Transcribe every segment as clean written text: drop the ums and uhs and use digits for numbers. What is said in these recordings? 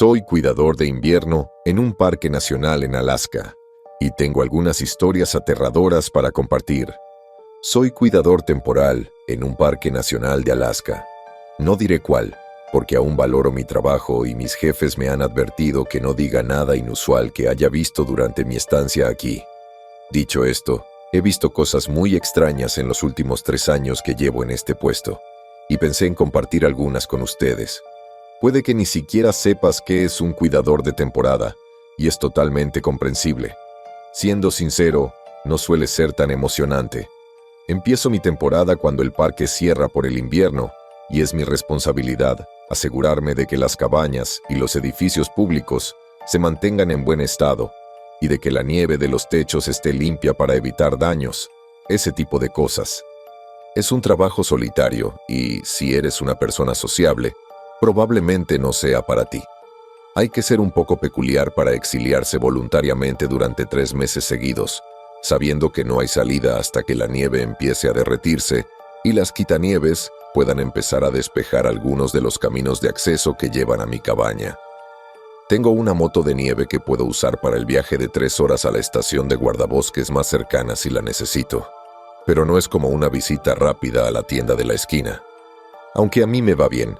Soy cuidador de invierno en un parque nacional en Alaska y tengo algunas historias aterradoras para compartir. Soy cuidador temporal en un parque nacional de Alaska. No diré cuál, porque aún valoro mi trabajo y mis jefes me han advertido que no diga nada inusual que haya visto durante mi estancia aquí. Dicho esto, he visto cosas muy extrañas en los últimos 3 años que llevo en este puesto, y pensé en compartir algunas con ustedes. Puede que ni siquiera sepas qué es un cuidador de temporada, y es totalmente comprensible. Siendo sincero, no suele ser tan emocionante. Empiezo mi temporada cuando el parque cierra por el invierno, y es mi responsabilidad asegurarme de que las cabañas y los edificios públicos se mantengan en buen estado, y de que la nieve de los techos esté limpia para evitar daños, ese tipo de cosas. Es un trabajo solitario y, si eres una persona sociable, probablemente no sea para ti. Hay que ser un poco peculiar para exiliarse voluntariamente durante 3 meses seguidos, sabiendo que no hay salida hasta que la nieve empiece a derretirse y las quitanieves puedan empezar a despejar algunos de los caminos de acceso que llevan a mi cabaña. Tengo una moto de nieve que puedo usar para el viaje de 3 horas a la estación de guardabosques más cercana si la necesito, pero no es como una visita rápida a la tienda de la esquina. Aunque a mí me va bien.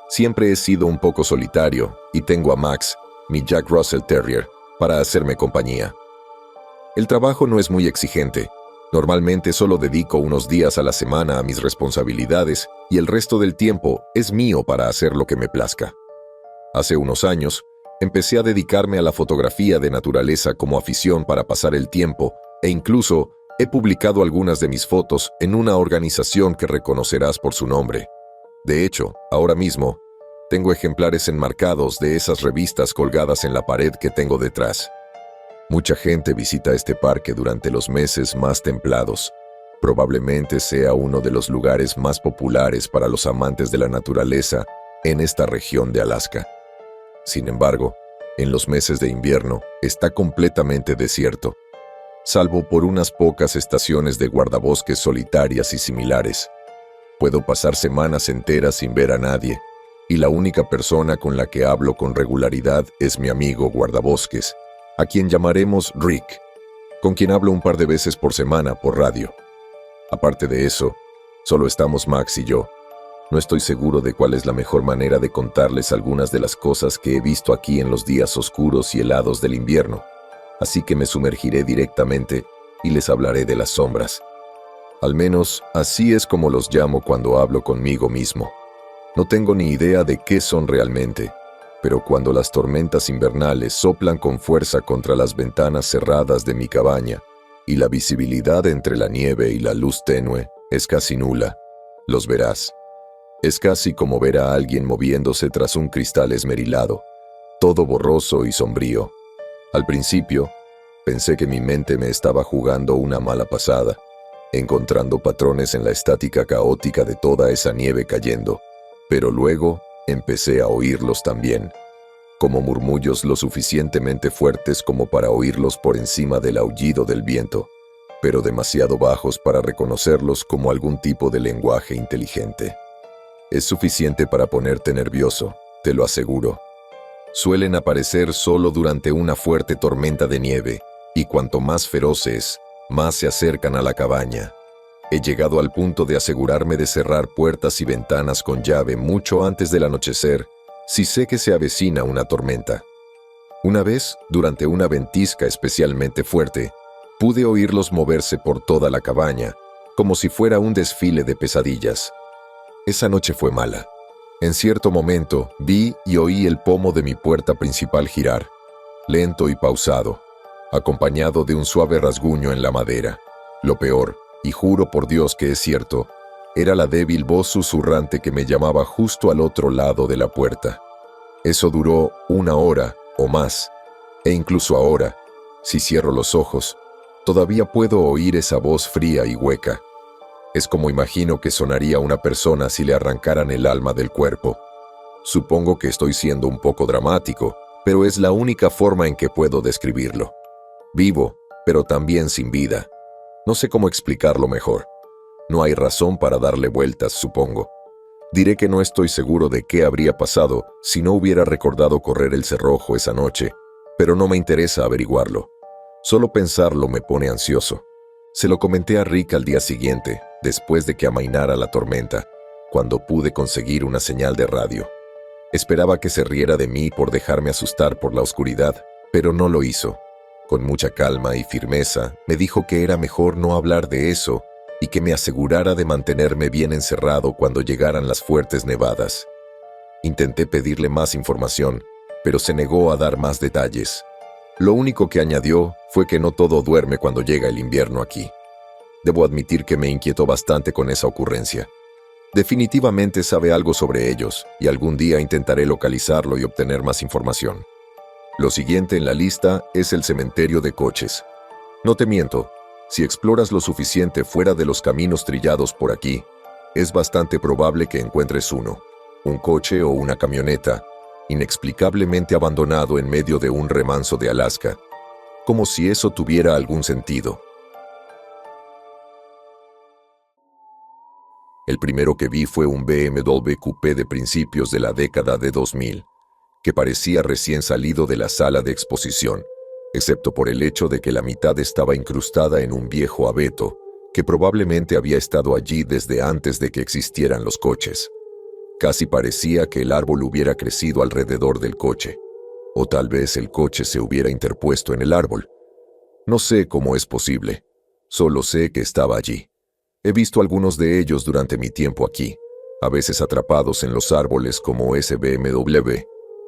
Siempre he sido un poco solitario y tengo a Max, mi Jack Russell Terrier, para hacerme compañía. El trabajo no es muy exigente. Normalmente solo dedico unos días a la semana a mis responsabilidades y el resto del tiempo es mío para hacer lo que me plazca. Hace unos años, empecé a dedicarme a la fotografía de naturaleza como afición para pasar el tiempo e incluso he publicado algunas de mis fotos en una organización que reconocerás por su nombre. De hecho, ahora mismo, tengo ejemplares enmarcados de esas revistas colgadas en la pared que tengo detrás. Mucha gente visita este parque durante los meses más templados. Probablemente sea uno de los lugares más populares para los amantes de la naturaleza en esta región de Alaska. Sin embargo, en los meses de invierno está completamente desierto, salvo por unas pocas estaciones de guardabosques solitarias y similares. Puedo pasar semanas enteras sin ver a nadie, y la única persona con la que hablo con regularidad es mi amigo guardabosques, a quien llamaremos Rick, con quien hablo un par de veces por semana por radio. Aparte de eso, solo estamos Max y yo. No estoy seguro de cuál es la mejor manera de contarles algunas de las cosas que he visto aquí en los días oscuros y helados del invierno, así que me sumergiré directamente y les hablaré de las sombras. Al menos, así es como los llamo cuando hablo conmigo mismo. No tengo ni idea de qué son realmente, pero cuando las tormentas invernales soplan con fuerza contra las ventanas cerradas de mi cabaña y la visibilidad entre la nieve y la luz tenue es casi nula, los verás. Es casi como ver a alguien moviéndose tras un cristal esmerilado, todo borroso y sombrío. Al principio, pensé que mi mente me estaba jugando una mala pasada, encontrando patrones en la estática caótica de toda esa nieve cayendo, pero luego empecé a oírlos también, como murmullos lo suficientemente fuertes como para oírlos por encima del aullido del viento, pero demasiado bajos para reconocerlos como algún tipo de lenguaje inteligente. Es suficiente para ponerte nervioso, te lo aseguro. Suelen aparecer solo durante una fuerte tormenta de nieve, y cuanto más feroces, más se acercan a la cabaña. He llegado al punto de asegurarme de cerrar puertas y ventanas con llave mucho antes del anochecer, si sé que se avecina una tormenta. Una vez, durante una ventisca especialmente fuerte, pude oírlos moverse por toda la cabaña, como si fuera un desfile de pesadillas. Esa noche fue mala. En cierto momento, vi y oí el pomo de mi puerta principal girar, lento y pausado, acompañado de un suave rasguño en la madera. Lo peor, y juro por Dios que es cierto, era la débil voz susurrante que me llamaba justo al otro lado de la puerta. Eso duró 1 hora o más, e incluso ahora, si cierro los ojos, todavía puedo oír esa voz fría y hueca. Es como imagino que sonaría una persona si le arrancaran el alma del cuerpo. Supongo que estoy siendo un poco dramático, pero es la única forma en que puedo describirlo. Vivo, pero también sin vida. No sé cómo explicarlo mejor. No hay razón para darle vueltas, supongo. Diré que no estoy seguro de qué habría pasado si no hubiera recordado correr el cerrojo esa noche, pero no me interesa averiguarlo. Solo pensarlo me pone ansioso. Se lo comenté a Rick al día siguiente, después de que amainara la tormenta, cuando pude conseguir una señal de radio. Esperaba que se riera de mí por dejarme asustar por la oscuridad, pero no lo hizo. Con mucha calma y firmeza, me dijo que era mejor no hablar de eso y que me asegurara de mantenerme bien encerrado cuando llegaran las fuertes nevadas. Intenté pedirle más información, pero se negó a dar más detalles. Lo único que añadió fue que no todo duerme cuando llega el invierno aquí. Debo admitir que me inquietó bastante con esa ocurrencia. Definitivamente sabe algo sobre ellos, y algún día intentaré localizarlo y obtener más información. Lo siguiente en la lista es el cementerio de coches. No te miento, si exploras lo suficiente fuera de los caminos trillados por aquí, es bastante probable que encuentres uno, un coche o una camioneta, inexplicablemente abandonado en medio de un remanso de Alaska, como si eso tuviera algún sentido. El primero que vi fue un BMW Coupé de principios de la década de 2000, que parecía recién salido de la sala de exposición, excepto por el hecho de que la mitad estaba incrustada en un viejo abeto, que probablemente había estado allí desde antes de que existieran los coches. Casi parecía que el árbol hubiera crecido alrededor del coche, o tal vez el coche se hubiera interpuesto en el árbol. No sé cómo es posible, solo sé que estaba allí. He visto algunos de ellos durante mi tiempo aquí, a veces atrapados en los árboles como ese BMW,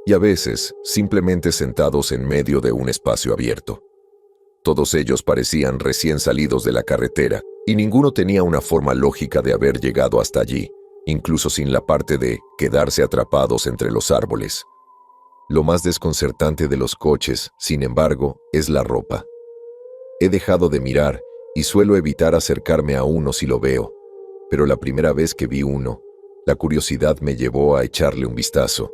y a veces simplemente sentados en medio de un espacio abierto. Todos ellos parecían recién salidos de la carretera, y ninguno tenía una forma lógica de haber llegado hasta allí, incluso sin la parte de quedarse atrapados entre los árboles. Lo más desconcertante de los coches, sin embargo, es la ropa. He dejado de mirar y suelo evitar acercarme a uno si lo veo, pero la primera vez que vi uno, la curiosidad me llevó a echarle un vistazo.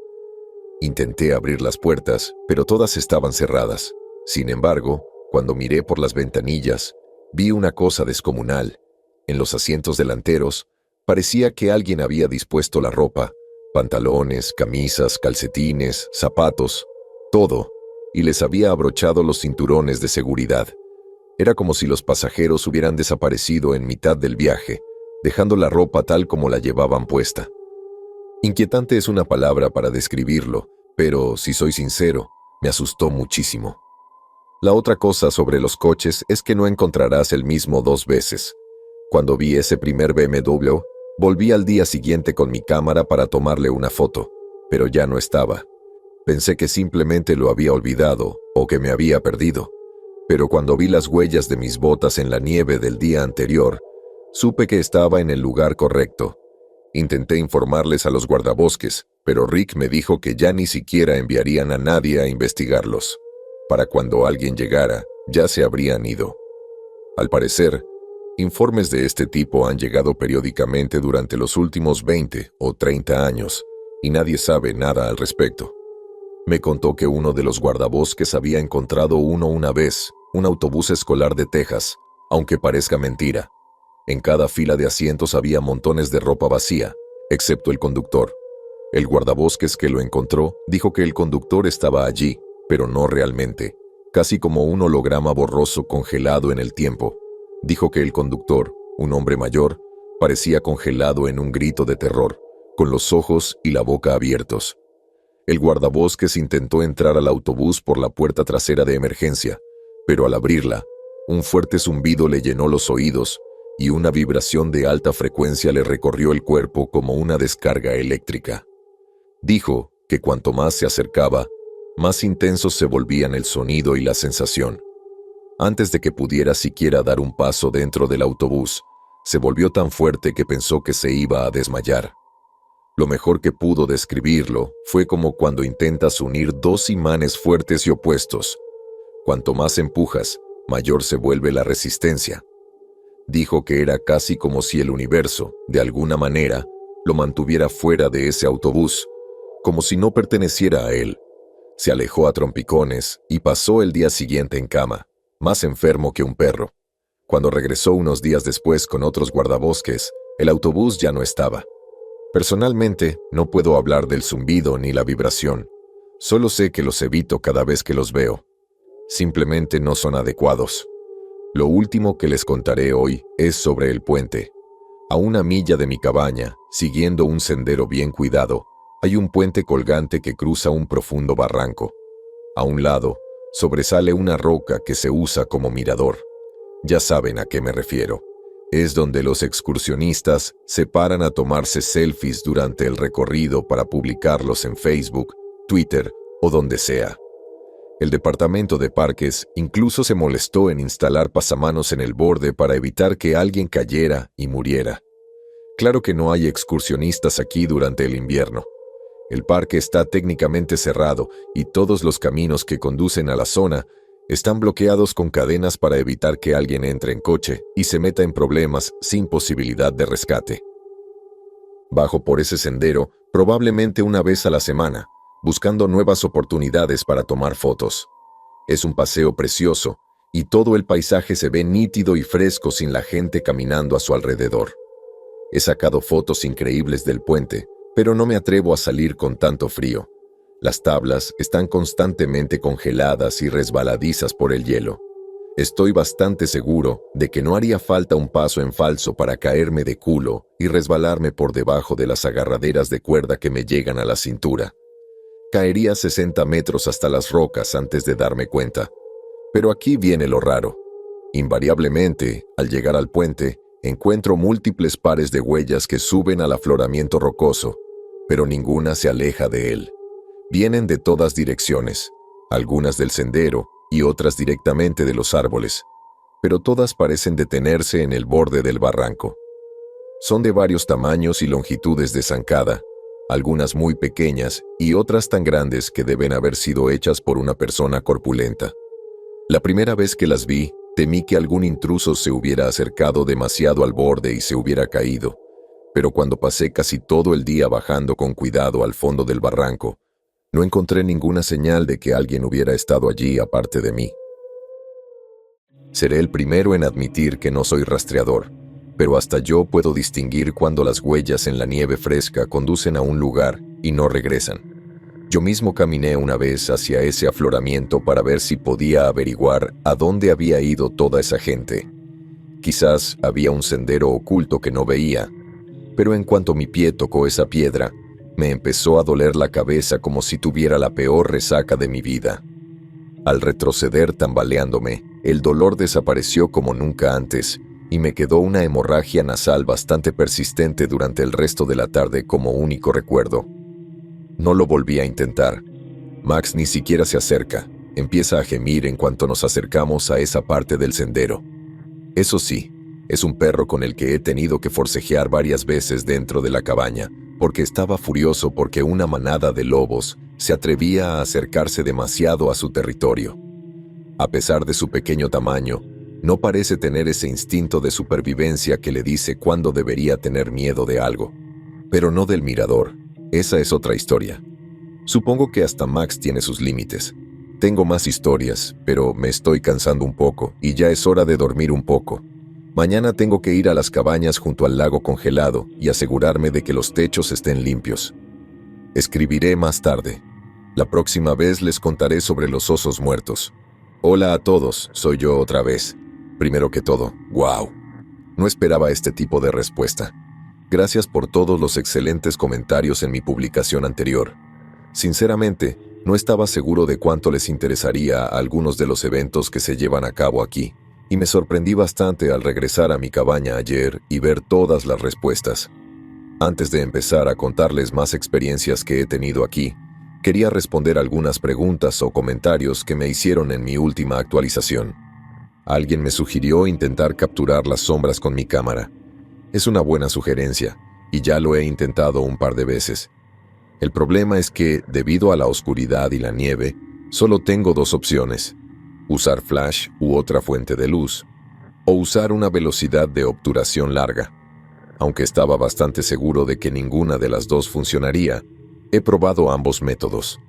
Intenté abrir las puertas, pero todas estaban cerradas. Sin embargo, cuando miré por las ventanillas, vi una cosa descomunal. En los asientos delanteros, parecía que alguien había dispuesto la ropa, pantalones, camisas, calcetines, zapatos, todo, y les había abrochado los cinturones de seguridad. Era como si los pasajeros hubieran desaparecido en mitad del viaje, dejando la ropa tal como la llevaban puesta. Inquietante es una palabra para describirlo, pero, si soy sincero, me asustó muchísimo. La otra cosa sobre los coches es que no encontrarás el mismo dos veces. Cuando vi ese primer BMW, volví al día siguiente con mi cámara para tomarle una foto, pero ya no estaba. Pensé que simplemente lo había olvidado o que me había perdido. Pero cuando vi las huellas de mis botas en la nieve del día anterior, supe que estaba en el lugar correcto. Intenté informarles a los guardabosques, pero Rick me dijo que ya ni siquiera enviarían a nadie a investigarlos. Para cuando alguien llegara, ya se habrían ido. Al parecer, informes de este tipo han llegado periódicamente durante los últimos 20 o 30 años, y nadie sabe nada al respecto. Me contó que uno de los guardabosques había encontrado uno una vez, un autobús escolar de Texas, aunque parezca mentira. En cada fila de asientos había montones de ropa vacía, excepto el conductor. El guardabosques que lo encontró dijo que el conductor estaba allí, pero no realmente, casi como un holograma borroso congelado en el tiempo. Dijo que el conductor, un hombre mayor, parecía congelado en un grito de terror, con los ojos y la boca abiertos. El guardabosques intentó entrar al autobús por la puerta trasera de emergencia, pero al abrirla, un fuerte zumbido le llenó los oídos y una vibración de alta frecuencia le recorrió el cuerpo como una descarga eléctrica. Dijo que cuanto más se acercaba, más intensos se volvían el sonido y la sensación. Antes de que pudiera siquiera dar un paso dentro del autobús, se volvió tan fuerte que pensó que se iba a desmayar. Lo mejor que pudo describirlo fue como cuando intentas unir dos imanes fuertes y opuestos. Cuanto más empujas, mayor se vuelve la resistencia. Dijo que era casi como si el universo, de alguna manera, lo mantuviera fuera de ese autobús, como si no perteneciera a él. Se alejó a trompicones y pasó el día siguiente en cama, más enfermo que un perro. Cuando regresó unos días después con otros guardabosques, el autobús ya no estaba. Personalmente, no puedo hablar del zumbido ni la vibración. Solo sé que los evito cada vez que los veo. Simplemente no son adecuados. Lo último que les contaré hoy es sobre el puente. A 1 milla de mi cabaña, siguiendo un sendero bien cuidado, hay un puente colgante que cruza un profundo barranco. A un lado, sobresale una roca que se usa como mirador. Ya saben a qué me refiero. Es donde los excursionistas se paran a tomarse selfies durante el recorrido para publicarlos en Facebook, Twitter o donde sea. El departamento de parques incluso se molestó en instalar pasamanos en el borde para evitar que alguien cayera y muriera. Claro que no hay excursionistas aquí durante el invierno. El parque está técnicamente cerrado y todos los caminos que conducen a la zona están bloqueados con cadenas para evitar que alguien entre en coche y se meta en problemas sin posibilidad de rescate. Bajo por ese sendero probablemente 1 vez a la semana, buscando nuevas oportunidades para tomar fotos. Es un paseo precioso y todo el paisaje se ve nítido y fresco sin la gente caminando a su alrededor. He sacado fotos increíbles del puente, pero no me atrevo a salir con tanto frío. Las tablas están constantemente congeladas y resbaladizas por el hielo. Estoy bastante seguro de que no haría falta un paso en falso para caerme de culo y resbalarme por debajo de las agarraderas de cuerda que me llegan a la cintura. Caería 60 metros hasta las rocas antes de darme cuenta. Pero aquí viene lo raro. Invariablemente, al llegar al puente, encuentro múltiples pares de huellas que suben al afloramiento rocoso, pero ninguna se aleja de él. Vienen de todas direcciones, algunas del sendero y otras directamente de los árboles, pero todas parecen detenerse en el borde del barranco. Son de varios tamaños y longitudes de zancada, algunas muy pequeñas y otras tan grandes que deben haber sido hechas por una persona corpulenta. La primera vez que las vi, temí que algún intruso se hubiera acercado demasiado al borde y se hubiera caído, pero cuando pasé casi todo el día bajando con cuidado al fondo del barranco, no encontré ninguna señal de que alguien hubiera estado allí aparte de mí. Seré el primero en admitir que no soy rastreador, pero hasta yo puedo distinguir cuando las huellas en la nieve fresca conducen a un lugar y no regresan. Yo mismo caminé 1 vez hacia ese afloramiento para ver si podía averiguar a dónde había ido toda esa gente. Quizás había un sendero oculto que no veía, pero en cuanto mi pie tocó esa piedra, me empezó a doler la cabeza como si tuviera la peor resaca de mi vida. Al retroceder tambaleándome, el dolor desapareció como nunca antes y me quedó una hemorragia nasal bastante persistente durante el resto de la tarde como único recuerdo. No lo volví a intentar. Max ni siquiera se acerca, empieza a gemir en cuanto nos acercamos a esa parte del sendero. Eso sí, es un perro con el que he tenido que forcejear varias veces dentro de la cabaña, porque estaba furioso porque una manada de lobos se atrevía a acercarse demasiado a su territorio. A pesar de su pequeño tamaño, no parece tener ese instinto de supervivencia que le dice cuándo debería tener miedo de algo. Pero no del mirador, esa es otra historia. Supongo que hasta Max tiene sus límites. Tengo más historias, pero me estoy cansando un poco y ya es hora de dormir un poco. Mañana tengo que ir a las cabañas junto al lago congelado y asegurarme de que los techos estén limpios. Escribiré más tarde. La próxima vez les contaré sobre los osos muertos. Hola a todos, soy yo otra vez. Primero que todo, ¡wow! No esperaba este tipo de respuesta. Gracias por todos los excelentes comentarios en mi publicación anterior. Sinceramente, no estaba seguro de cuánto les interesaría a algunos de los eventos que se llevan a cabo aquí, y me sorprendí bastante al regresar a mi cabaña ayer y ver todas las respuestas. Antes de empezar a contarles más experiencias que he tenido aquí, quería responder algunas preguntas o comentarios que me hicieron en mi última actualización. Alguien me sugirió intentar capturar las sombras con mi cámara. Es una buena sugerencia, y ya lo he intentado un par de veces. El problema es que, debido a la oscuridad y la nieve, solo tengo 2 opciones: usar flash u otra fuente de luz, o usar una velocidad de obturación larga. Aunque estaba bastante seguro de que ninguna de las dos funcionaría, he probado ambos métodos.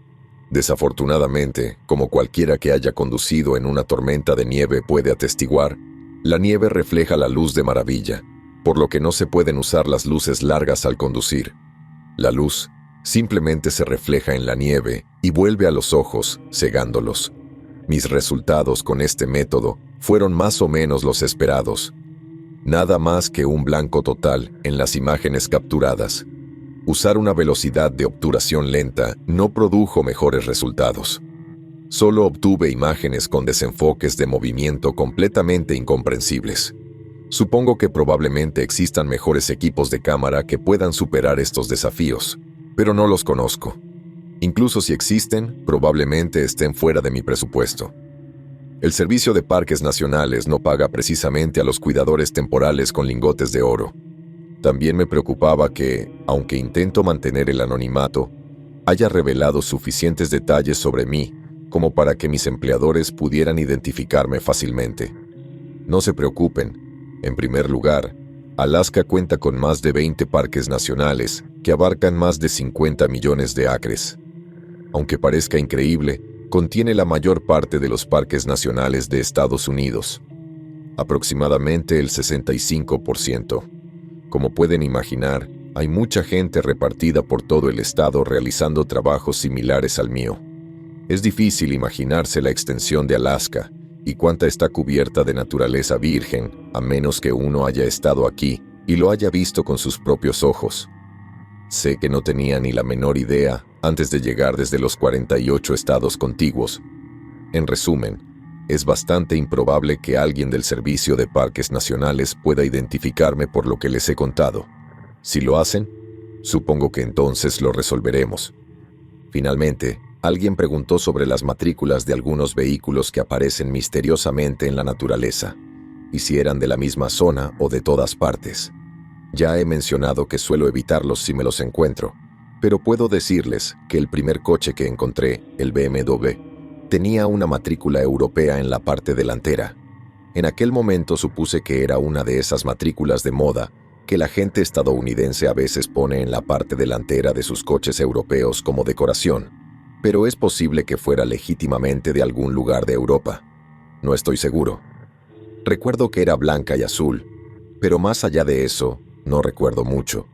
Desafortunadamente, como cualquiera que haya conducido en una tormenta de nieve puede atestiguar, la nieve refleja la luz de maravilla, por lo que no se pueden usar las luces largas al conducir. La luz simplemente se refleja en la nieve y vuelve a los ojos, cegándolos. Mis resultados con este método fueron más o menos los esperados. Nada más que un blanco total en las imágenes capturadas. Usar una velocidad de obturación lenta no produjo mejores resultados. Solo obtuve imágenes con desenfoques de movimiento completamente incomprensibles. Supongo que probablemente existan mejores equipos de cámara que puedan superar estos desafíos, pero no los conozco. Incluso si existen, probablemente estén fuera de mi presupuesto. El Servicio de Parques Nacionales no paga precisamente a los cuidadores temporales con lingotes de oro. También me preocupaba que, aunque intento mantener el anonimato, haya revelado suficientes detalles sobre mí como para que mis empleadores pudieran identificarme fácilmente. No se preocupen. En primer lugar, Alaska cuenta con más de 20 parques nacionales que abarcan más de 50 millones de acres. Aunque parezca increíble, contiene la mayor parte de los parques nacionales de Estados Unidos, aproximadamente el 65%. Como pueden imaginar, hay mucha gente repartida por todo el estado realizando trabajos similares al mío. Es difícil imaginarse la extensión de Alaska y cuánta está cubierta de naturaleza virgen, a menos que uno haya estado aquí y lo haya visto con sus propios ojos. Sé que no tenía ni la menor idea antes de llegar desde los 48 estados contiguos. En resumen, es bastante improbable que alguien del Servicio de Parques Nacionales pueda identificarme por lo que les he contado. Si lo hacen, supongo que entonces lo resolveremos. Finalmente, alguien preguntó sobre las matrículas de algunos vehículos que aparecen misteriosamente en la naturaleza, y si eran de la misma zona o de todas partes. Ya he mencionado que suelo evitarlos si me los encuentro, pero puedo decirles que el primer coche que encontré, el BMW, tenía una matrícula europea en la parte delantera. En aquel momento supuse que era una de esas matrículas de moda que la gente estadounidense a veces pone en la parte delantera de sus coches europeos como decoración, pero es posible que fuera legítimamente de algún lugar de Europa. No estoy seguro. Recuerdo que era blanca y azul, pero más allá de eso, no recuerdo mucho.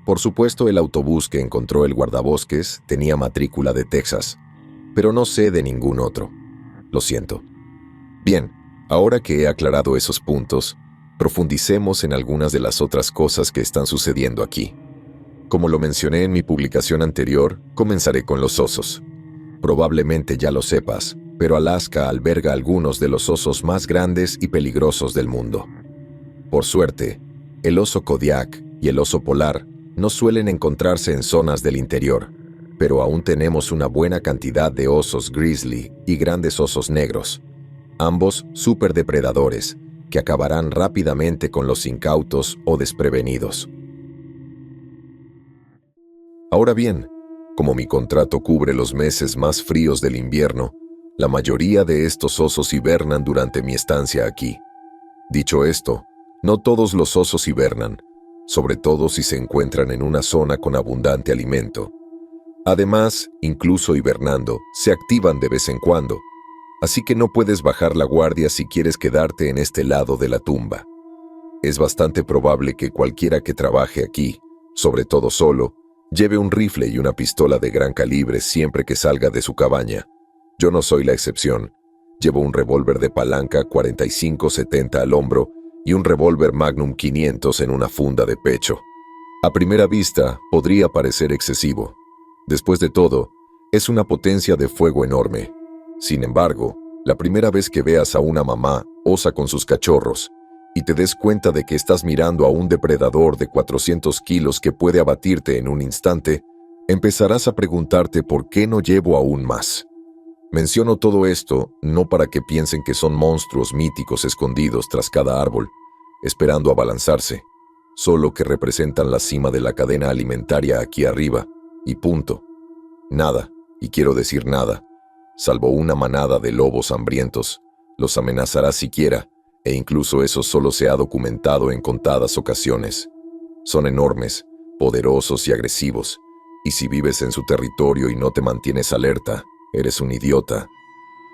Por supuesto, el autobús que encontró el guardabosques tenía matrícula de Texas, pero no sé de ningún otro. Lo siento. Bien, ahora que he aclarado esos puntos, profundicemos en algunas de las otras cosas que están sucediendo aquí. Como lo mencioné en mi publicación anterior, comenzaré con los osos. Probablemente ya lo sepas, pero Alaska alberga algunos de los osos más grandes y peligrosos del mundo. Por suerte, el oso Kodiak y el oso polar no suelen encontrarse en zonas del interior, pero aún tenemos una buena cantidad de osos grizzly y grandes osos negros, ambos superdepredadores, que acabarán rápidamente con los incautos o desprevenidos. Ahora bien, como mi contrato cubre los meses más fríos del invierno, la mayoría de estos osos hibernan durante mi estancia aquí. Dicho esto, no todos los osos hibernan, sobre todo si se encuentran en una zona con abundante alimento. Además, incluso hibernando, se activan de vez en cuando, así que no puedes bajar la guardia si quieres quedarte en este lado de la tumba. Es bastante probable que cualquiera que trabaje aquí, sobre todo solo, lleve un rifle y una pistola de gran calibre siempre que salga de su cabaña. Yo no soy la excepción. Llevo un revólver de palanca 45-70 al hombro y un revólver Magnum 500 en una funda de pecho. A primera vista, podría parecer excesivo. Después de todo, es una potencia de fuego enorme. Sin embargo, la primera vez que veas a una mamá osa con sus cachorros y te des cuenta de que estás mirando a un depredador de 400 kilos que puede abatirte en un instante, empezarás a preguntarte por qué no llevo aún más. Menciono todo esto no para que piensen que son monstruos míticos escondidos tras cada árbol, esperando abalanzarse, solo que representan la cima de la cadena alimentaria aquí arriba, y punto. Nada, y quiero decir nada, salvo una manada de lobos hambrientos, los amenazará siquiera, e incluso eso solo se ha documentado en contadas ocasiones. Son enormes, poderosos y agresivos, y si vives en su territorio y no te mantienes alerta, eres un idiota,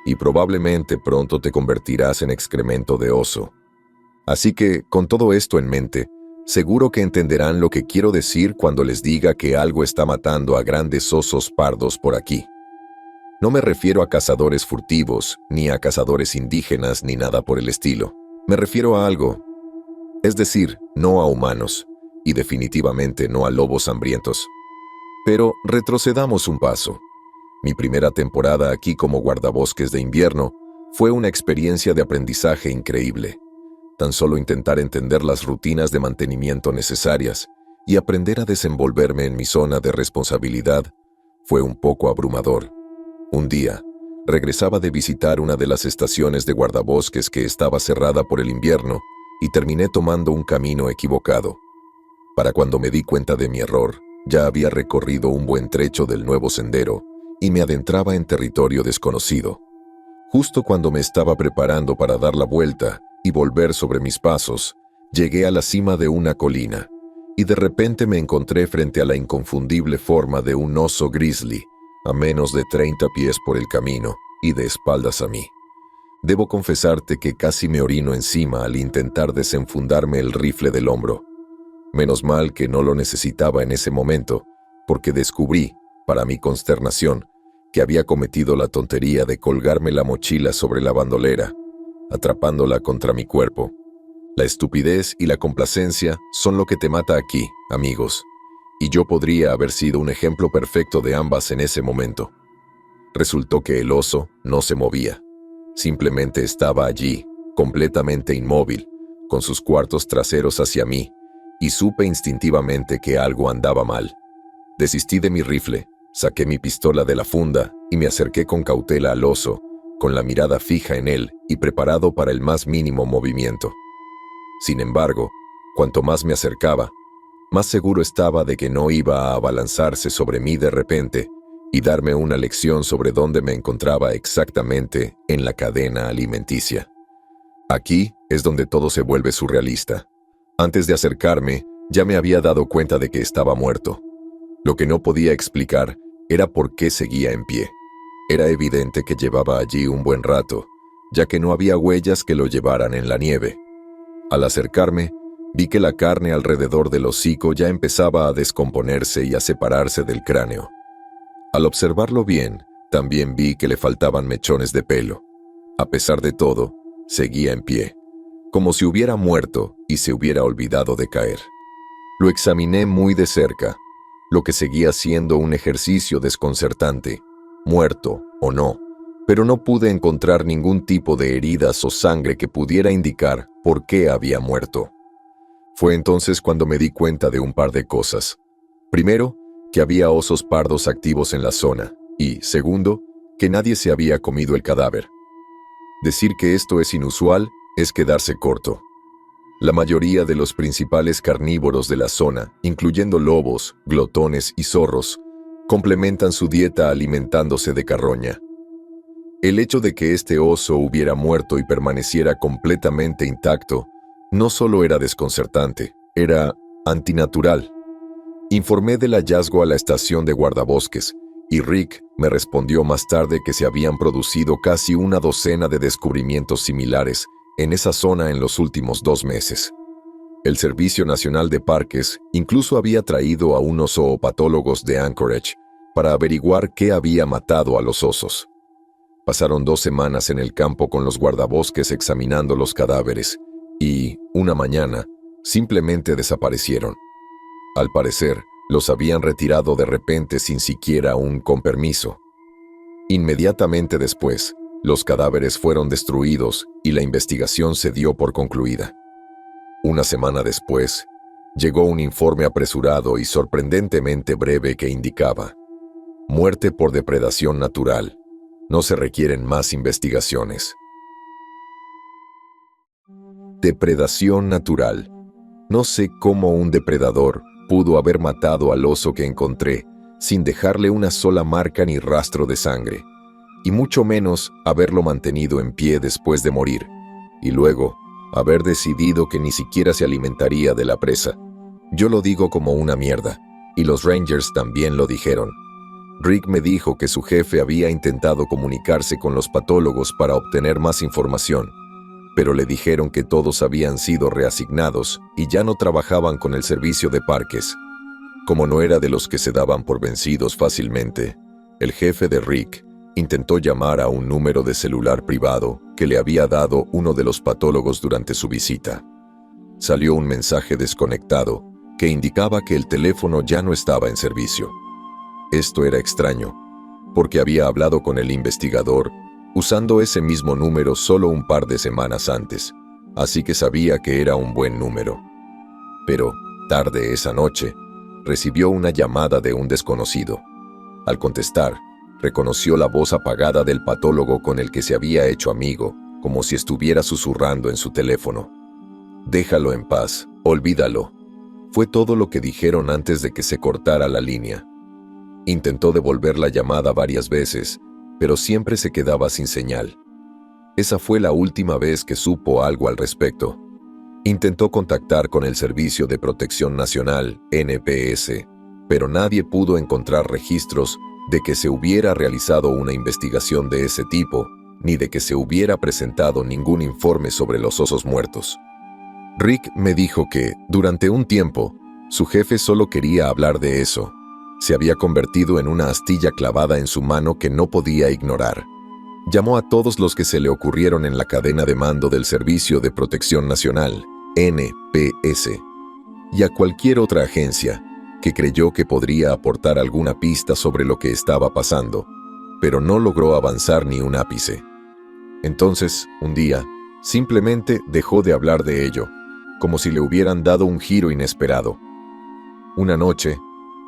y probablemente pronto te convertirás en excremento de oso. Así que, con todo esto en mente, Seguro que entenderán lo que quiero decir cuando les diga que algo está matando a grandes osos pardos por aquí. No me refiero a cazadores furtivos, ni a cazadores indígenas, ni nada por el estilo. Me refiero a algo, es decir, no a humanos, y definitivamente no a lobos hambrientos. Pero retrocedamos un paso. Mi primera temporada aquí como guardabosques de invierno fue una experiencia de aprendizaje increíble. Tan solo intentar entender las rutinas de mantenimiento necesarias y aprender a desenvolverme en mi zona de responsabilidad fue un poco abrumador. Un día, regresaba de visitar una de las estaciones de guardabosques que estaba cerrada por el invierno y terminé tomando un camino equivocado. Para cuando me di cuenta de mi error, ya había recorrido un buen trecho del nuevo sendero y me adentraba en territorio desconocido. Justo cuando me estaba preparando para dar la vuelta y volver sobre mis pasos, llegué a la cima de una colina y de repente me encontré frente a la inconfundible forma de un oso grizzly, a menos de 30 pies por el camino y de espaldas a mí. Debo confesarte que casi me orino encima al intentar desenfundarme el rifle del hombro. Menos mal que no lo necesitaba en ese momento, porque descubrí, para mi consternación, que había cometido la tontería de colgarme la mochila sobre la bandolera, atrapándola contra mi cuerpo. La estupidez y la complacencia son lo que te mata aquí, amigos, y yo podría haber sido un ejemplo perfecto de ambas en ese momento. Resultó que el oso no se movía. Simplemente estaba allí, completamente inmóvil, con sus cuartos traseros hacia mí, y supe instintivamente que algo andaba mal. Desistí de mi rifle, saqué mi pistola de la funda y me acerqué con cautela al oso, con la mirada fija en él y preparado para el más mínimo movimiento. Sin embargo, cuanto más me acercaba, más seguro estaba de que no iba a abalanzarse sobre mí de repente y darme una lección sobre dónde me encontraba exactamente en la cadena alimenticia. Aquí es donde todo se vuelve surrealista. Antes de acercarme, ya me había dado cuenta de que estaba muerto. Lo que no podía explicar era por qué seguía en pie. Era evidente que llevaba allí un buen rato, ya que no había huellas que lo llevaran en la nieve. Al acercarme, vi que la carne alrededor del hocico ya empezaba a descomponerse y a separarse del cráneo. Al observarlo bien, también vi que le faltaban mechones de pelo. A pesar de todo, seguía en pie, como si hubiera muerto y se hubiera olvidado de caer. Lo examiné muy de cerca, lo que seguía siendo un ejercicio desconcertante, muerto o no, pero no pude encontrar ningún tipo de heridas o sangre que pudiera indicar por qué había muerto. Fue entonces cuando me di cuenta de un par de cosas. Primero, que había osos pardos activos en la zona, y, segundo, que nadie se había comido el cadáver. Decir que esto es inusual es quedarse corto. La mayoría de los principales carnívoros de la zona, incluyendo lobos, glotones y zorros, complementan su dieta alimentándose de carroña. El hecho de que este oso hubiera muerto y permaneciera completamente intacto no solo era desconcertante, era antinatural. Informé del hallazgo a la estación de guardabosques, y Rick me respondió más tarde que se habían producido casi una docena de descubrimientos similares en esa zona en los últimos 2 meses. El Servicio Nacional de Parques incluso había traído a unos zoopatólogos de Anchorage para averiguar qué había matado a los osos. Pasaron 2 semanas en el campo con los guardabosques examinando los cadáveres y, una mañana, simplemente desaparecieron. Al parecer, los habían retirado de repente sin siquiera con permiso. Inmediatamente después, los cadáveres fueron destruidos y la investigación se dio por concluida. Una semana después, llegó un informe apresurado y sorprendentemente breve que indicaba: muerte por depredación natural. No se requieren más investigaciones. Depredación natural. No sé cómo un depredador pudo haber matado al oso que encontré sin dejarle una sola marca ni rastro de sangre, y mucho menos haberlo mantenido en pie después de morir, y luego haber decidido que ni siquiera se alimentaría de la presa. Yo lo digo como una mierda, y los Rangers también lo dijeron. Rick me dijo que su jefe había intentado comunicarse con los patólogos para obtener más información, pero le dijeron que todos habían sido reasignados y ya no trabajaban con el servicio de parques. Como no era de los que se daban por vencidos fácilmente, el jefe de Rick intentó llamar a un número de celular privado que le había dado uno de los patólogos durante su visita. Salió un mensaje desconectado que indicaba que el teléfono ya no estaba en servicio. Esto era extraño, porque había hablado con el investigador usando ese mismo número solo un par de semanas antes, así que sabía que era un buen número. Pero, tarde esa noche, recibió una llamada de un desconocido. Al contestar, reconoció la voz apagada del patólogo con el que se había hecho amigo, como si estuviera susurrando en su teléfono. «Déjalo en paz, olvídalo», fue todo lo que dijeron antes de que se cortara la línea. Intentó devolver la llamada varias veces, pero siempre se quedaba sin señal. Esa fue la última vez que supo algo al respecto. Intentó contactar con el Servicio de Protección Nacional, NPS, pero nadie pudo encontrar registros de que se hubiera realizado una investigación de ese tipo, ni de que se hubiera presentado ningún informe sobre los osos muertos. Rick me dijo que, durante un tiempo, su jefe solo quería hablar de eso. Se había convertido en una astilla clavada en su mano que no podía ignorar. Llamó a todos los que se le ocurrieron en la cadena de mando del Servicio de Protección Nacional, NPS, y a cualquier otra agencia que creyó que podría aportar alguna pista sobre lo que estaba pasando, pero no logró avanzar ni un ápice. Entonces, un día, simplemente dejó de hablar de ello, como si le hubieran dado un giro inesperado. Una noche,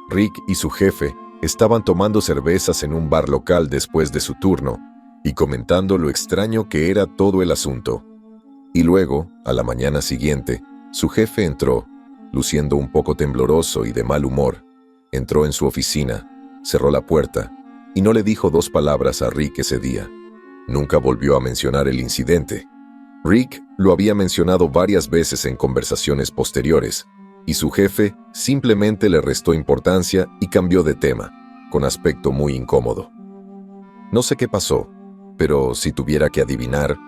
Rick y su jefe estaban tomando cervezas en un bar local después de su turno y comentando lo extraño que era todo el asunto. Y luego, a la mañana siguiente, su jefe entró, luciendo un poco tembloroso y de mal humor. Entró en su oficina, cerró la puerta y no le dijo dos palabras a Rick ese día. Nunca volvió a mencionar el incidente. Rick lo había mencionado varias veces en conversaciones posteriores, y su jefe simplemente le restó importancia y cambió de tema, con aspecto muy incómodo. No sé qué pasó, pero si tuviera que adivinar,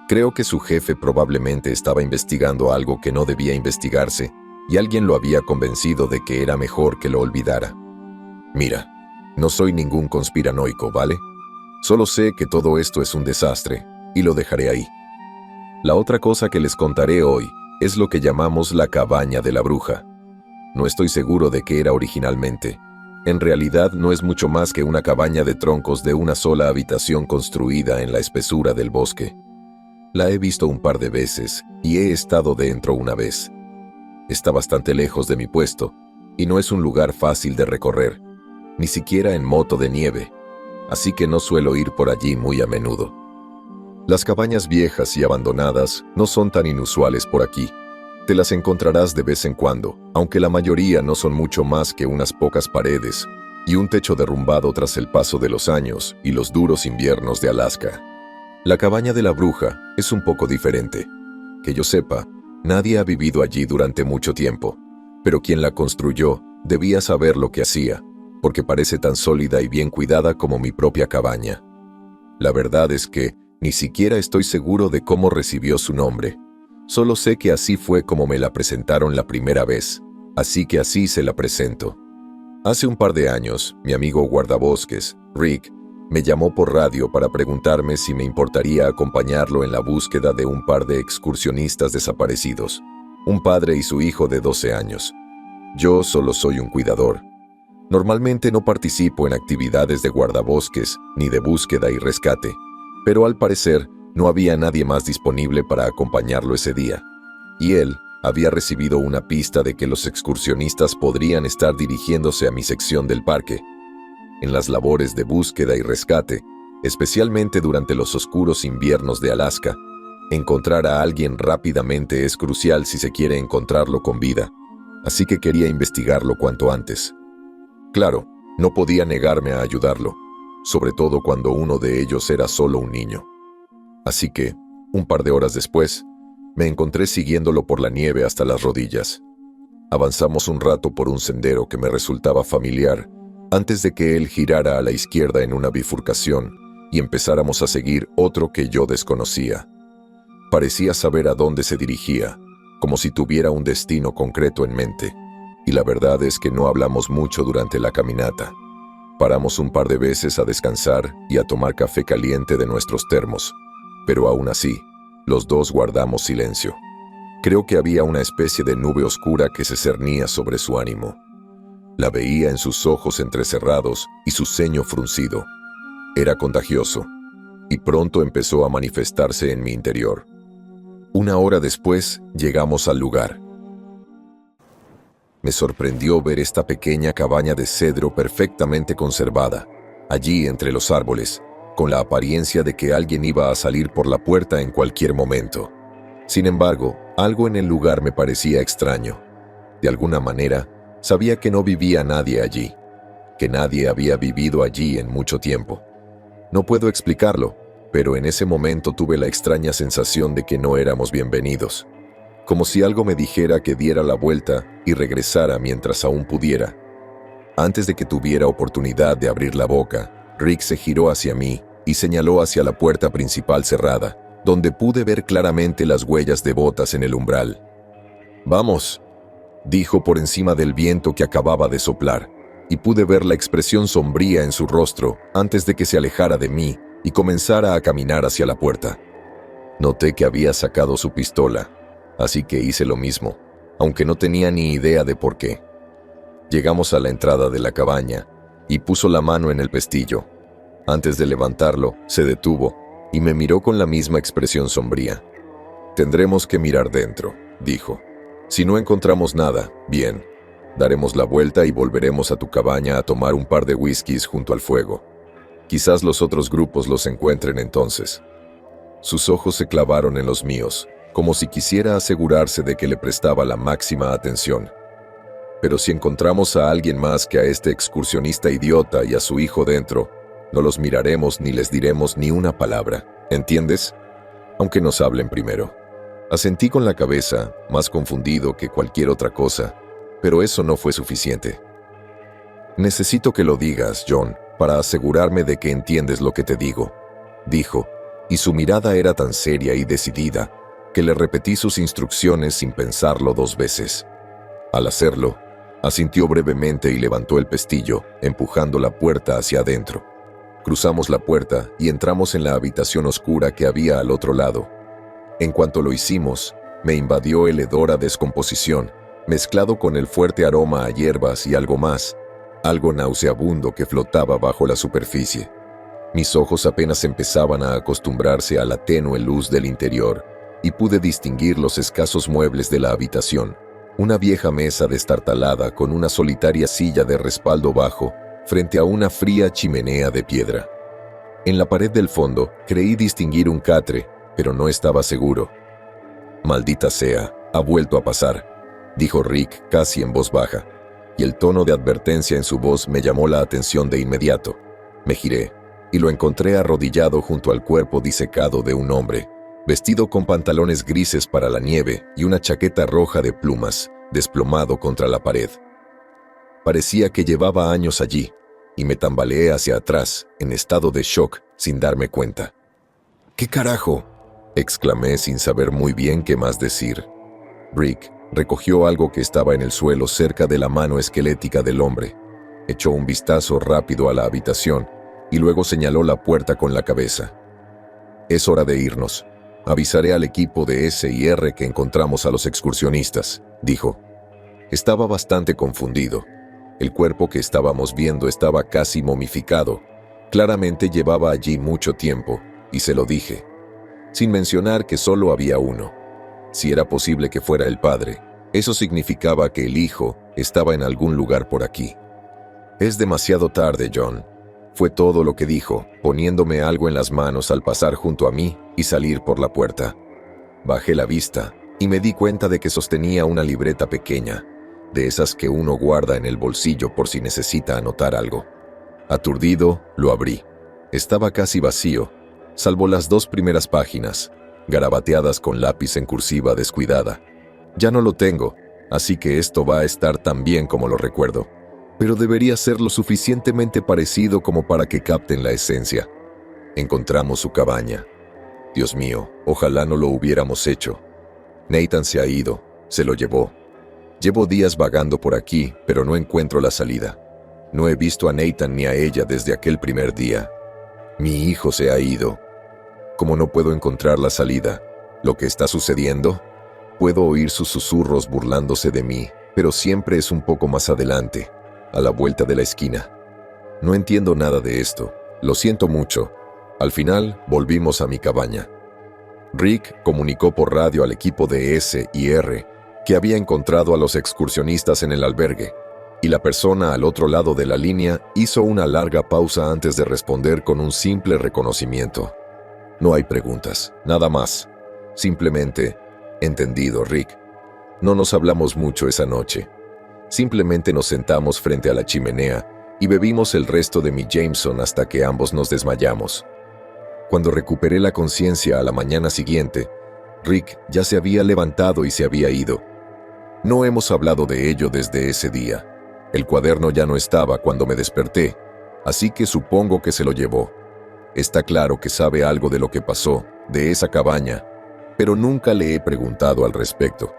creo que su jefe probablemente estaba investigando algo que no debía investigarse y alguien lo había convencido de que era mejor que lo olvidara. Mira, no soy ningún conspiranoico, ¿vale? Solo sé que todo esto es un desastre y lo dejaré ahí. La otra cosa que les contaré hoy es lo que llamamos la cabaña de la bruja. No estoy seguro de qué era originalmente. En realidad no es mucho más que una cabaña de troncos de una sola habitación construida en la espesura del bosque. La he visto un par de veces y he estado dentro una vez. Está bastante lejos de mi puesto y no es un lugar fácil de recorrer, ni siquiera en moto de nieve, así que no suelo ir por allí muy a menudo. Las cabañas viejas y abandonadas no son tan inusuales por aquí. Te las encontrarás de vez en cuando, aunque la mayoría no son mucho más que unas pocas paredes y un techo derrumbado tras el paso de los años y los duros inviernos de Alaska. La cabaña de la bruja es un poco diferente. Que yo sepa, nadie ha vivido allí durante mucho tiempo, pero quien la construyó debía saber lo que hacía, porque parece tan sólida y bien cuidada como mi propia cabaña. La verdad es que ni siquiera estoy seguro de cómo recibió su nombre. Solo sé que así fue como me la presentaron la primera vez, así que así se la presento. Hace un par de años, mi amigo guardabosques, Rick, me llamó por radio para preguntarme si me importaría acompañarlo en la búsqueda de un par de excursionistas desaparecidos, un padre y su hijo de 12 años. Yo solo soy un cuidador. Normalmente no participo en actividades de guardabosques ni de búsqueda y rescate, pero al parecer no había nadie más disponible para acompañarlo ese día, y él había recibido una pista de que los excursionistas podrían estar dirigiéndose a mi sección del parque. En las labores de búsqueda y rescate, especialmente durante los oscuros inviernos de Alaska, encontrar a alguien rápidamente es crucial si se quiere encontrarlo con vida, así que quería investigarlo cuanto antes. Claro, no podía negarme a ayudarlo, sobre todo cuando uno de ellos era solo un niño. Así que, un par de horas después, me encontré siguiéndolo por la nieve hasta las rodillas. Avanzamos un rato por un sendero que me resultaba familiar, antes de que él girara a la izquierda en una bifurcación y empezáramos a seguir otro que yo desconocía. Parecía saber a dónde se dirigía, como si tuviera un destino concreto en mente. Y la verdad es que no hablamos mucho durante la caminata. Paramos un par de veces a descansar y a tomar café caliente de nuestros termos. Pero aún así, los dos guardamos silencio. Creo que había una especie de nube oscura que se cernía sobre su ánimo. La veía en sus ojos entrecerrados y su ceño fruncido. Era contagioso, y pronto empezó a manifestarse en mi interior. Una hora después, llegamos al lugar. Me sorprendió ver esta pequeña cabaña de cedro perfectamente conservada, allí entre los árboles, con la apariencia de que alguien iba a salir por la puerta en cualquier momento. Sin embargo, algo en el lugar me parecía extraño. De alguna manera, sabía que no vivía nadie allí, que nadie había vivido allí en mucho tiempo. No puedo explicarlo, pero en ese momento tuve la extraña sensación de que no éramos bienvenidos. Como si algo me dijera que diera la vuelta y regresara mientras aún pudiera. Antes de que tuviera oportunidad de abrir la boca, Rick se giró hacia mí y señaló hacia la puerta principal cerrada, donde pude ver claramente las huellas de botas en el umbral. «Vamos», dijo por encima del viento que acababa de soplar, y pude ver la expresión sombría en su rostro antes de que se alejara de mí y comenzara a caminar hacia la puerta. Noté que había sacado su pistola, así que hice lo mismo, aunque no tenía ni idea de por qué. Llegamos a la entrada de la cabaña y puso la mano en el pestillo. Antes de levantarlo, se detuvo y me miró con la misma expresión sombría. «Tendremos que mirar dentro», dijo. «Si no encontramos nada, bien. Daremos la vuelta y volveremos a tu cabaña a tomar un par de whiskies junto al fuego. Quizás los otros grupos los encuentren entonces». Sus ojos se clavaron en los míos, como si quisiera asegurarse de que le prestaba la máxima atención. «Pero si encontramos a alguien más que a este excursionista idiota y a su hijo dentro, no los miraremos ni les diremos ni una palabra, ¿entiendes? Aunque nos hablen primero». Asentí con la cabeza, más confundido que cualquier otra cosa, pero eso no fue suficiente. «Necesito que lo digas, John, para asegurarme de que entiendes lo que te digo», dijo, y su mirada era tan seria y decidida que le repetí sus instrucciones sin pensarlo 2 veces. Al hacerlo, asintió brevemente y levantó el pestillo, empujando la puerta hacia adentro. Cruzamos la puerta y entramos en la habitación oscura que había al otro lado. En cuanto lo hicimos, me invadió el hedor a descomposición, mezclado con el fuerte aroma a hierbas y algo más, algo nauseabundo que flotaba bajo la superficie. Mis ojos apenas empezaban a acostumbrarse a la tenue luz del interior y pude distinguir los escasos muebles de la habitación, una vieja mesa destartalada con una solitaria silla de respaldo bajo frente a una fría chimenea de piedra. En la pared del fondo creí distinguir un catre, pero no estaba seguro. «Maldita sea, ha vuelto a pasar», dijo Rick casi en voz baja, y el tono de advertencia en su voz me llamó la atención de inmediato. Me giré y lo encontré arrodillado junto al cuerpo disecado de un hombre, vestido con pantalones grises para la nieve y una chaqueta roja de plumas, desplomado contra la pared. Parecía que llevaba años allí, y me tambaleé hacia atrás, en estado de shock, sin darme cuenta. «¿Qué carajo?», exclamé sin saber muy bien qué más decir. Rick recogió algo que estaba en el suelo cerca de la mano esquelética del hombre, echó un vistazo rápido a la habitación y luego señaló la puerta con la cabeza. «Es hora de irnos. Avisaré al equipo de S&R que encontramos a los excursionistas», dijo. Estaba bastante confundido. El cuerpo que estábamos viendo estaba casi momificado. Claramente llevaba allí mucho tiempo, y se lo dije, sin mencionar que solo había uno. Si era posible que fuera el padre, eso significaba que el hijo estaba en algún lugar por aquí. «Es demasiado tarde, John», fue todo lo que dijo, poniéndome algo en las manos al pasar junto a mí y salir por la puerta. Bajé la vista y me di cuenta de que sostenía una libreta pequeña, de esas que uno guarda en el bolsillo por si necesita anotar algo. Aturdido, lo abrí. Estaba casi vacío, salvo las 2 primeras páginas, garabateadas con lápiz en cursiva descuidada. Ya no lo tengo, así que esto va a estar tan bien como lo recuerdo, pero debería ser lo suficientemente parecido como para que capten la esencia. Encontramos su cabaña. Dios mío, ojalá no lo hubiéramos hecho. Nathan se ha ido, se lo llevó. Llevo días vagando por aquí, pero no encuentro la salida. No he visto a Nathan ni a ella desde aquel primer día. Mi hijo se ha ido. ¿Cómo no puedo encontrar la salida? ¿Lo que está sucediendo? Puedo oír sus susurros burlándose de mí, pero siempre es un poco más adelante, a la vuelta de la esquina. No entiendo nada de esto. Lo siento mucho. Al final, volvimos a mi cabaña. Rick comunicó por radio al equipo de S&R que había encontrado a los excursionistas en el albergue, y la persona al otro lado de la línea hizo una larga pausa antes de responder con un simple reconocimiento. No hay preguntas, nada más. Simplemente, entendido, Rick. No nos hablamos mucho esa noche. Simplemente nos sentamos frente a la chimenea y bebimos el resto de mi Jameson hasta que ambos nos desmayamos. Cuando recuperé la conciencia a la mañana siguiente, Rick ya se había levantado y se había ido. No hemos hablado de ello desde ese día. El cuaderno ya no estaba cuando me desperté, así que supongo que se lo llevó. Está claro que sabe algo de lo que pasó, de esa cabaña, pero nunca le he preguntado al respecto.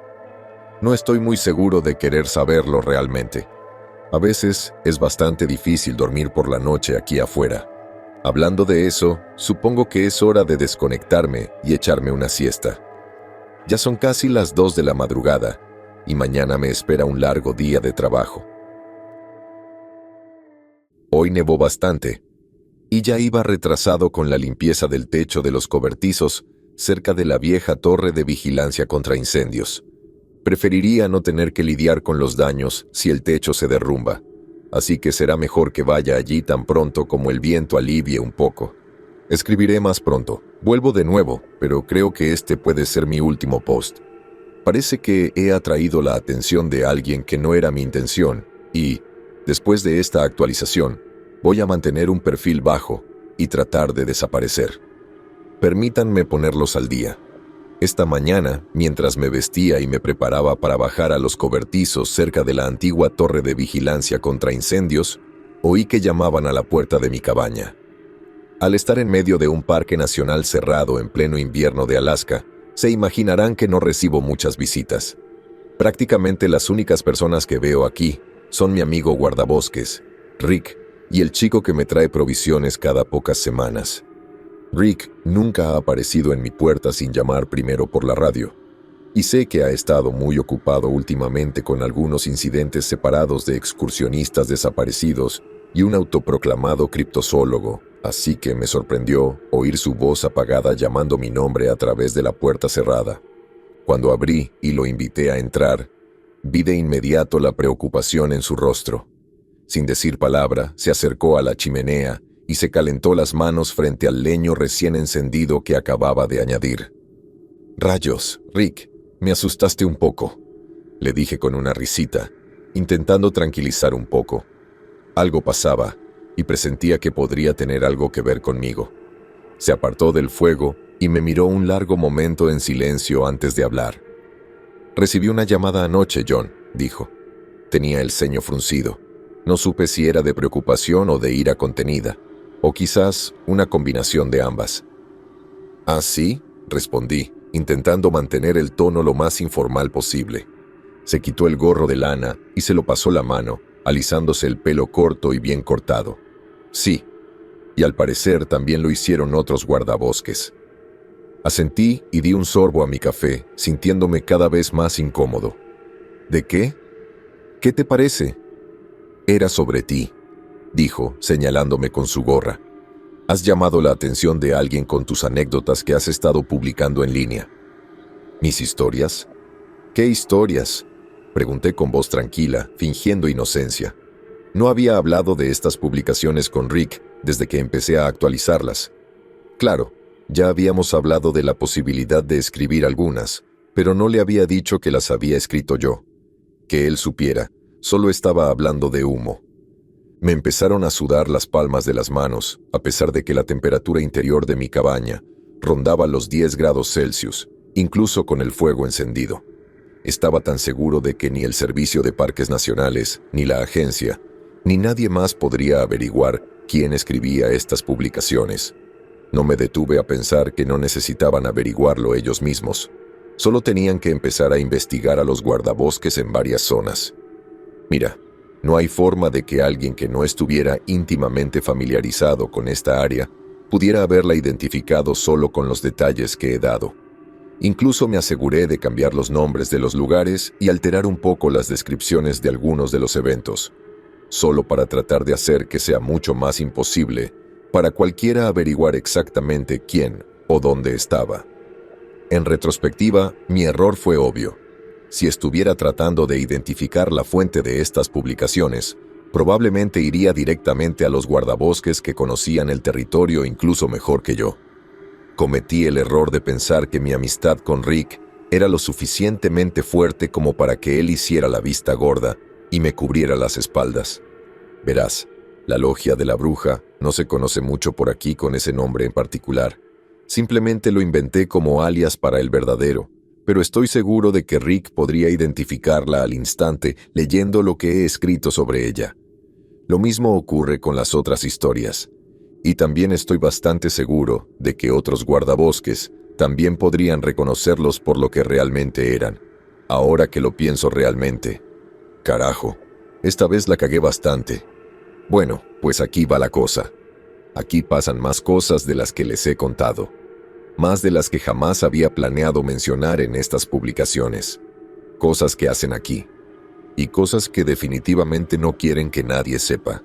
No estoy muy seguro de querer saberlo realmente. A veces es bastante difícil dormir por la noche aquí afuera. Hablando de eso, supongo que es hora de desconectarme y echarme una siesta. Ya son casi las 2 de la madrugada y mañana me espera un largo día de trabajo. Hoy nevó bastante y ya iba retrasado con la limpieza del techo de los cobertizos cerca de la vieja torre de vigilancia contra incendios. Preferiría no tener que lidiar con los daños si el techo se derrumba, así que será mejor que vaya allí tan pronto como el viento alivie un poco. Escribiré más pronto. Vuelvo de nuevo, pero creo que este puede ser mi último post. Parece que he atraído la atención de alguien que no era mi intención y, después de esta actualización, voy a mantener un perfil bajo y tratar de desaparecer. Permítanme ponerlos al día. Esta mañana, mientras me vestía y me preparaba para bajar a los cobertizos cerca de la antigua torre de vigilancia contra incendios, oí que llamaban a la puerta de mi cabaña. Al estar en medio de un parque nacional cerrado en pleno invierno de Alaska, se imaginarán que no recibo muchas visitas. Prácticamente las únicas personas que veo aquí son mi amigo guardabosques, Rick, y el chico que me trae provisiones cada pocas semanas. Rick nunca ha aparecido en mi puerta sin llamar primero por la radio, y sé que ha estado muy ocupado últimamente con algunos incidentes separados de excursionistas desaparecidos y un autoproclamado criptozoólogo, así que me sorprendió oír su voz apagada llamando mi nombre a través de la puerta cerrada. Cuando abrí y lo invité a entrar, vi de inmediato la preocupación en su rostro. Sin decir palabra, se acercó a la chimenea y se calentó las manos frente al leño recién encendido que acababa de añadir. «Rayos, Rick, me asustaste un poco», le dije con una risita, intentando tranquilizar un poco. Algo pasaba, y presentía que podría tener algo que ver conmigo. Se apartó del fuego y me miró un largo momento en silencio antes de hablar. «Recibí una llamada anoche, John», dijo. Tenía el ceño fruncido. No supe si era de preocupación o de ira contenida, o quizás una combinación de ambas. «¿Ah, sí?», respondí, intentando mantener el tono lo más informal posible. Se quitó el gorro de lana y se lo pasó la mano, alisándose el pelo corto y bien cortado. «Sí, y al parecer también lo hicieron otros guardabosques». Asentí y di un sorbo a mi café, sintiéndome cada vez más incómodo. «¿De qué? ¿Qué te parece?» «Era sobre ti», dijo, señalándome con su gorra. «Has llamado la atención de alguien con tus anécdotas que has estado publicando en línea». «¿Mis historias?» «¿Qué historias?», pregunté con voz tranquila, fingiendo inocencia. No había hablado de estas publicaciones con Rick desde que empecé a actualizarlas. Claro, ya habíamos hablado de la posibilidad de escribir algunas, pero no le había dicho que las había escrito yo. Que él supiera, solo estaba hablando de humo. Me empezaron a sudar las palmas de las manos, a pesar de que la temperatura interior de mi cabaña rondaba los 10 grados Celsius, incluso con el fuego encendido. Estaba tan seguro de que ni el Servicio de Parques Nacionales, ni la agencia, ni nadie más podría averiguar quién escribía estas publicaciones. No me detuve a pensar que no necesitaban averiguarlo ellos mismos. Solo tenían que empezar a investigar a los guardabosques en varias zonas. Mira, no hay forma de que alguien que no estuviera íntimamente familiarizado con esta área pudiera haberla identificado solo con los detalles que he dado. Incluso me aseguré de cambiar los nombres de los lugares y alterar un poco las descripciones de algunos de los eventos, solo para tratar de hacer que sea mucho más imposible para cualquiera averiguar exactamente quién o dónde estaba. En retrospectiva, mi error fue obvio. Si estuviera tratando de identificar la fuente de estas publicaciones, probablemente iría directamente a los guardabosques que conocían el territorio incluso mejor que yo. Cometí el error de pensar que mi amistad con Rick era lo suficientemente fuerte como para que él hiciera la vista gorda y me cubriera las espaldas. Verás, la logia de la bruja no se conoce mucho por aquí con ese nombre en particular. Simplemente lo inventé como alias para el verdadero, pero estoy seguro de que Rick podría identificarla al instante leyendo lo que he escrito sobre ella. Lo mismo ocurre con las otras historias. Y también estoy bastante seguro de que otros guardabosques también podrían reconocerlos por lo que realmente eran. Ahora que lo pienso realmente. Carajo, esta vez la cagué bastante. Bueno, pues aquí va la cosa. Aquí pasan más cosas de las que les he contado. Más de las que jamás había planeado mencionar en estas publicaciones. Cosas que hacen aquí. Y cosas que definitivamente no quieren que nadie sepa.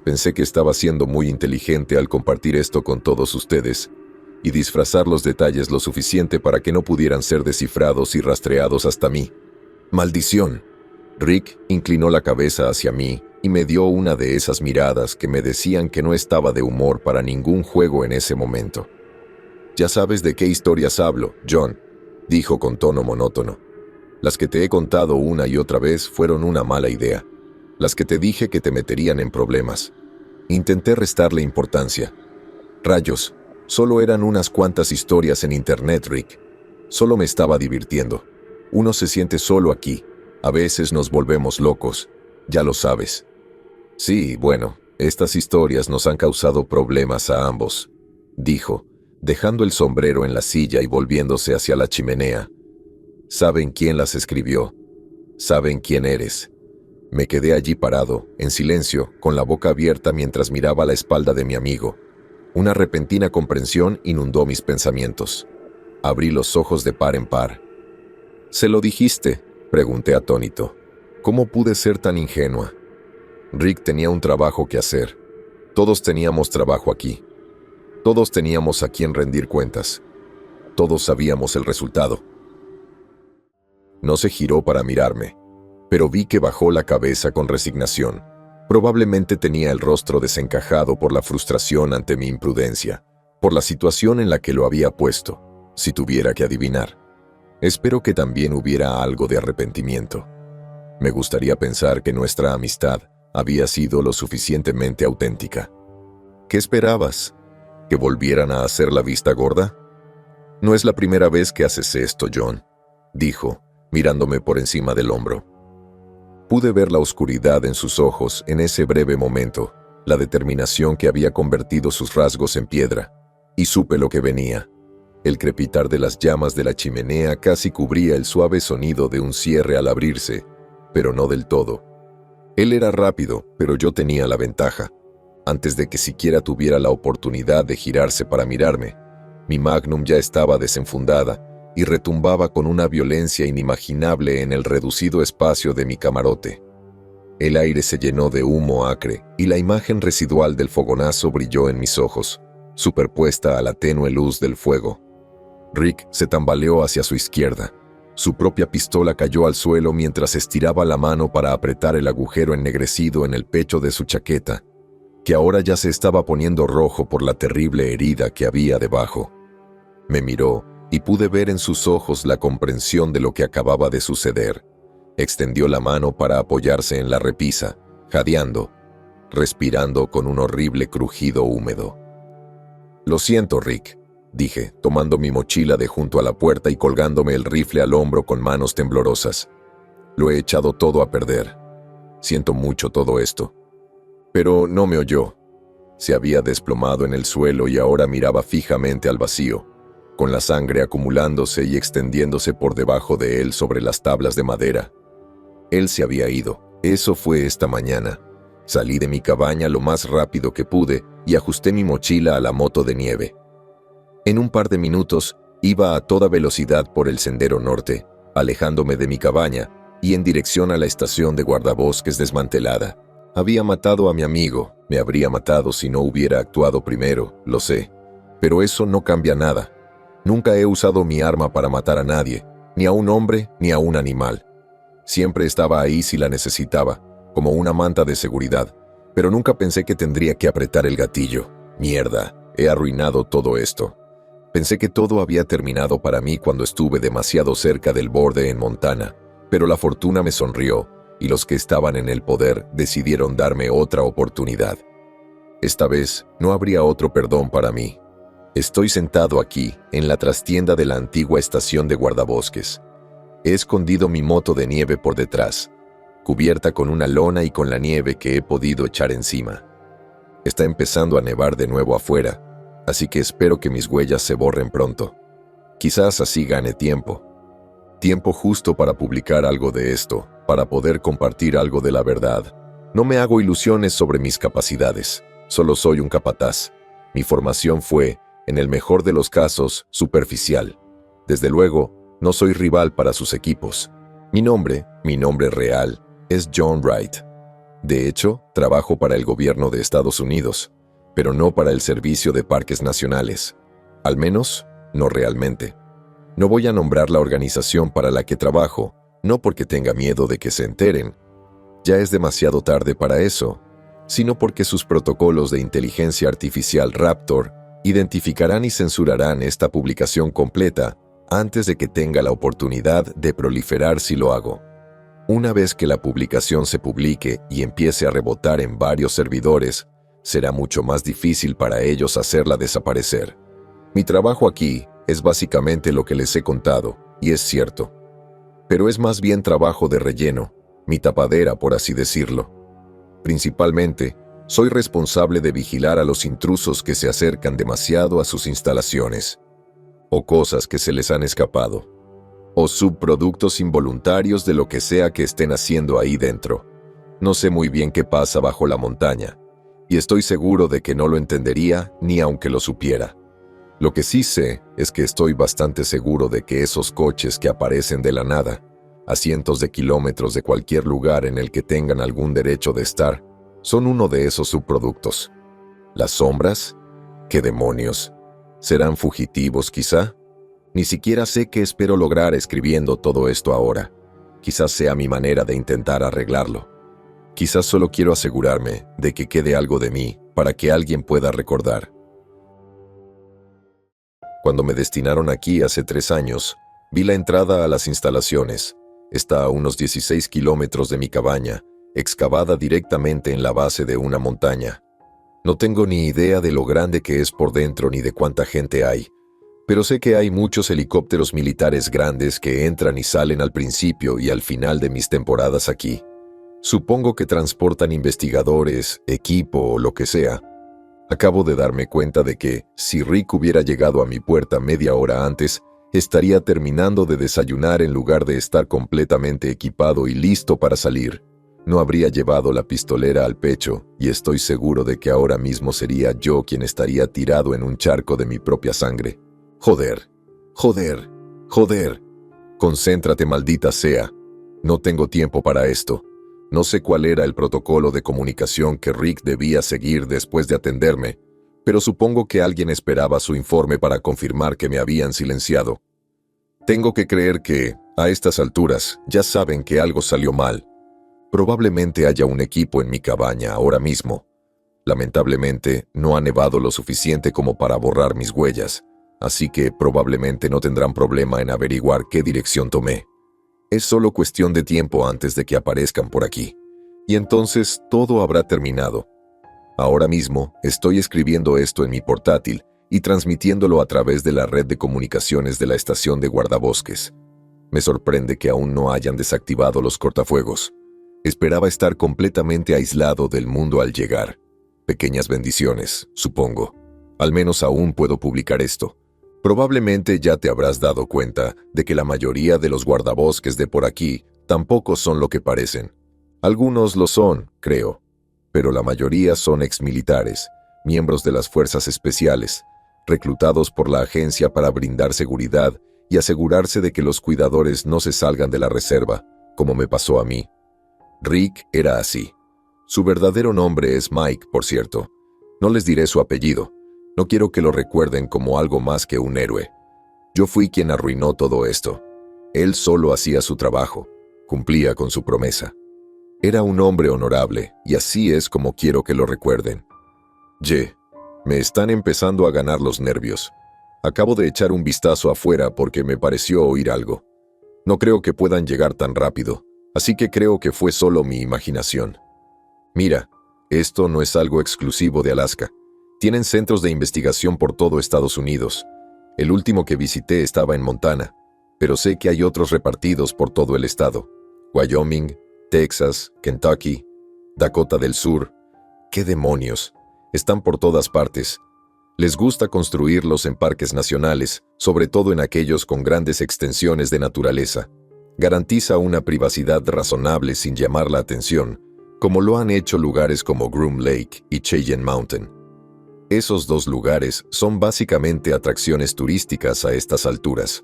Pensé que estaba siendo muy inteligente al compartir esto con todos ustedes y disfrazar los detalles lo suficiente para que no pudieran ser descifrados y rastreados hasta mí. ¡Maldición! Rick inclinó la cabeza hacia mí y me dio una de esas miradas que me decían que no estaba de humor para ningún juego en ese momento. «Ya sabes de qué historias hablo, John», dijo con tono monótono. «Las que te he contado una y otra vez fueron una mala idea. Las que te dije que te meterían en problemas. Intenté restarle importancia. Rayos, solo eran unas cuantas historias en internet, Rick. Solo me estaba divirtiendo. Uno se siente solo aquí. A veces nos volvemos locos. Ya lo sabes». «Sí, bueno, estas historias nos han causado problemas a ambos», dijo, dejando el sombrero en la silla y volviéndose hacia la chimenea. «Saben quién las escribió. Saben quién eres». Me quedé allí parado, en silencio, con la boca abierta mientras miraba la espalda de mi amigo. Una repentina comprensión inundó mis pensamientos. Abrí los ojos de par en par. «¿Se lo dijiste?», pregunté atónito. ¿Cómo pude ser tan ingenua? Rick tenía un trabajo que hacer. Todos teníamos trabajo aquí. Todos teníamos a quien rendir cuentas. Todos sabíamos el resultado. No se giró para mirarme, pero vi que bajó la cabeza con resignación. Probablemente tenía el rostro desencajado por la frustración ante mi imprudencia, por la situación en la que lo había puesto, si tuviera que adivinar. Espero que también hubiera algo de arrepentimiento. Me gustaría pensar que nuestra amistad había sido lo suficientemente auténtica. ¿Qué esperabas? ¿Que volvieran a hacer la vista gorda? No es la primera vez que haces esto, John, dijo, mirándome por encima del hombro. Pude ver la oscuridad en sus ojos en ese breve momento, la determinación que había convertido sus rasgos en piedra, y supe lo que venía. El crepitar de las llamas de la chimenea casi cubría el suave sonido de un cierre al abrirse, pero no del todo. Él era rápido, pero yo tenía la ventaja. Antes de que siquiera tuviera la oportunidad de girarse para mirarme, mi Magnum ya estaba desenfundada y retumbaba con una violencia inimaginable en el reducido espacio de mi camarote. El aire se llenó de humo acre y la imagen residual del fogonazo brilló en mis ojos, superpuesta a la tenue luz del fuego. Rick se tambaleó hacia su izquierda. Su propia pistola cayó al suelo mientras estiraba la mano para apretar el agujero ennegrecido en el pecho de su chaqueta, que ahora ya se estaba poniendo rojo por la terrible herida que había debajo. Me miró y pude ver en sus ojos la comprensión de lo que acababa de suceder. Extendió la mano para apoyarse en la repisa, jadeando, respirando con un horrible crujido húmedo. «Lo siento, Rick», dije, tomando mi mochila de junto a la puerta y colgándome el rifle al hombro con manos temblorosas. «Lo he echado todo a perder. Siento mucho todo esto». Pero no me oyó. Se había desplomado en el suelo y ahora miraba fijamente al vacío, con la sangre acumulándose y extendiéndose por debajo de él sobre las tablas de madera. Él se había ido. Eso fue esta mañana. Salí de mi cabaña lo más rápido que pude y ajusté mi mochila a la moto de nieve. En un par de minutos iba a toda velocidad por el sendero norte, alejándome de mi cabaña y en dirección a la estación de guardabosques desmantelada. Había matado a mi amigo, me habría matado si no hubiera actuado primero, lo sé. Pero eso no cambia nada. Nunca he usado mi arma para matar a nadie, ni a un hombre ni a un animal. Siempre estaba ahí si la necesitaba, como una manta de seguridad, pero nunca pensé que tendría que apretar el gatillo. Mierda, he arruinado todo esto. Pensé que todo había terminado para mí cuando estuve demasiado cerca del borde en Montana, pero la fortuna me sonrió y los que estaban en el poder decidieron darme otra oportunidad. Esta vez no habría otro perdón para mí. Estoy sentado aquí, en la trastienda de la antigua estación de guardabosques. He escondido mi moto de nieve por detrás, cubierta con una lona y con la nieve que he podido echar encima. Está empezando a nevar de nuevo afuera, así que espero que mis huellas se borren pronto. Quizás así gane tiempo. Tiempo justo para publicar algo de esto, para poder compartir algo de la verdad. No me hago ilusiones sobre mis capacidades, solo soy un capataz. Mi formación fue, en el mejor de los casos, superficial. Desde luego, no soy rival para sus equipos. Mi nombre real, es John Wright. De hecho, trabajo para el gobierno de Estados Unidos, pero no para el Servicio de Parques Nacionales. Al menos, no realmente. No voy a nombrar la organización para la que trabajo, no porque tenga miedo de que se enteren. Ya es demasiado tarde para eso, sino porque sus protocolos de inteligencia artificial Raptor identificarán y censurarán esta publicación completa antes de que tenga la oportunidad de proliferar si lo hago. Una vez que la publicación se publique y empiece a rebotar en varios servidores, será mucho más difícil para ellos hacerla desaparecer. Mi trabajo aquí es básicamente lo que les he contado, y es cierto. Pero es más bien trabajo de relleno, mi tapadera, por así decirlo. Principalmente, soy responsable de vigilar a los intrusos que se acercan demasiado a sus instalaciones, o cosas que se les han escapado, o subproductos involuntarios de lo que sea que estén haciendo ahí dentro. No sé muy bien qué pasa bajo la montaña, y estoy seguro de que no lo entendería ni aunque lo supiera. Lo que sí sé es que estoy bastante seguro de que esos coches que aparecen de la nada, a cientos de kilómetros de cualquier lugar en el que tengan algún derecho de estar, son uno de esos subproductos. ¿Las sombras? ¿Qué demonios? ¿Serán fugitivos quizá? Ni siquiera sé qué espero lograr escribiendo todo esto ahora. Quizás sea mi manera de intentar arreglarlo. Quizás solo quiero asegurarme de que quede algo de mí para que alguien pueda recordar. Cuando me destinaron aquí hace 3 años, vi la entrada a las instalaciones. Está a unos 16 kilómetros de mi cabaña, excavada directamente en la base de una montaña. No tengo ni idea de lo grande que es por dentro ni de cuánta gente hay, pero sé que hay muchos helicópteros militares grandes que entran y salen al principio y al final de mis temporadas aquí. Supongo que transportan investigadores, equipo o lo que sea. Acabo de darme cuenta de que, si Rick hubiera llegado a mi puerta media hora antes, estaría terminando de desayunar en lugar de estar completamente equipado y listo para salir. No habría llevado la pistolera al pecho, y estoy seguro de que ahora mismo sería yo quien estaría tirado en un charco de mi propia sangre. Joder, joder, joder. Concéntrate, maldita sea. No tengo tiempo para esto. No sé cuál era el protocolo de comunicación que Rick debía seguir después de atenderme, pero supongo que alguien esperaba su informe para confirmar que me habían silenciado. Tengo que creer que, a estas alturas, ya saben que algo salió mal. Probablemente haya un equipo en mi cabaña ahora mismo. Lamentablemente, no ha nevado lo suficiente como para borrar mis huellas, así que probablemente no tendrán problema en averiguar qué dirección tomé. Es solo cuestión de tiempo antes de que aparezcan por aquí, y entonces todo habrá terminado. Ahora mismo estoy escribiendo esto en mi portátil y transmitiéndolo a través de la red de comunicaciones de la estación de guardabosques. Me sorprende que aún no hayan desactivado los cortafuegos. Esperaba estar completamente aislado del mundo al llegar. Pequeñas bendiciones, supongo. Al menos aún puedo publicar esto. Probablemente ya te habrás dado cuenta de que la mayoría de los guardabosques de por aquí tampoco son lo que parecen. Algunos lo son, creo, pero la mayoría son exmilitares, miembros de las fuerzas especiales, reclutados por la agencia para brindar seguridad y asegurarse de que los cuidadores no se salgan de la reserva, como me pasó a mí. Rick era así. Su verdadero nombre es Mike, por cierto. No les diré su apellido. No quiero que lo recuerden como algo más que un héroe. Yo fui quien arruinó todo esto. Él solo hacía su trabajo, cumplía con su promesa. Era un hombre honorable, y así es como quiero que lo recuerden. Me están empezando a ganar los nervios. Acabo de echar un vistazo afuera porque me pareció oír algo. No creo que puedan llegar tan rápido, así que creo que fue solo mi imaginación. Mira, esto no es algo exclusivo de Alaska. Tienen centros de investigación por todo Estados Unidos. El último que visité estaba en Montana, pero sé que hay otros repartidos por todo el estado. Wyoming, Texas, Kentucky, Dakota del Sur. ¡Qué demonios! Están por todas partes. Les gusta construirlos en parques nacionales, sobre todo en aquellos con grandes extensiones de naturaleza. Garantiza una privacidad razonable sin llamar la atención, como lo han hecho lugares como Groom Lake y Cheyenne Mountain. Esos dos lugares son básicamente atracciones turísticas a estas alturas.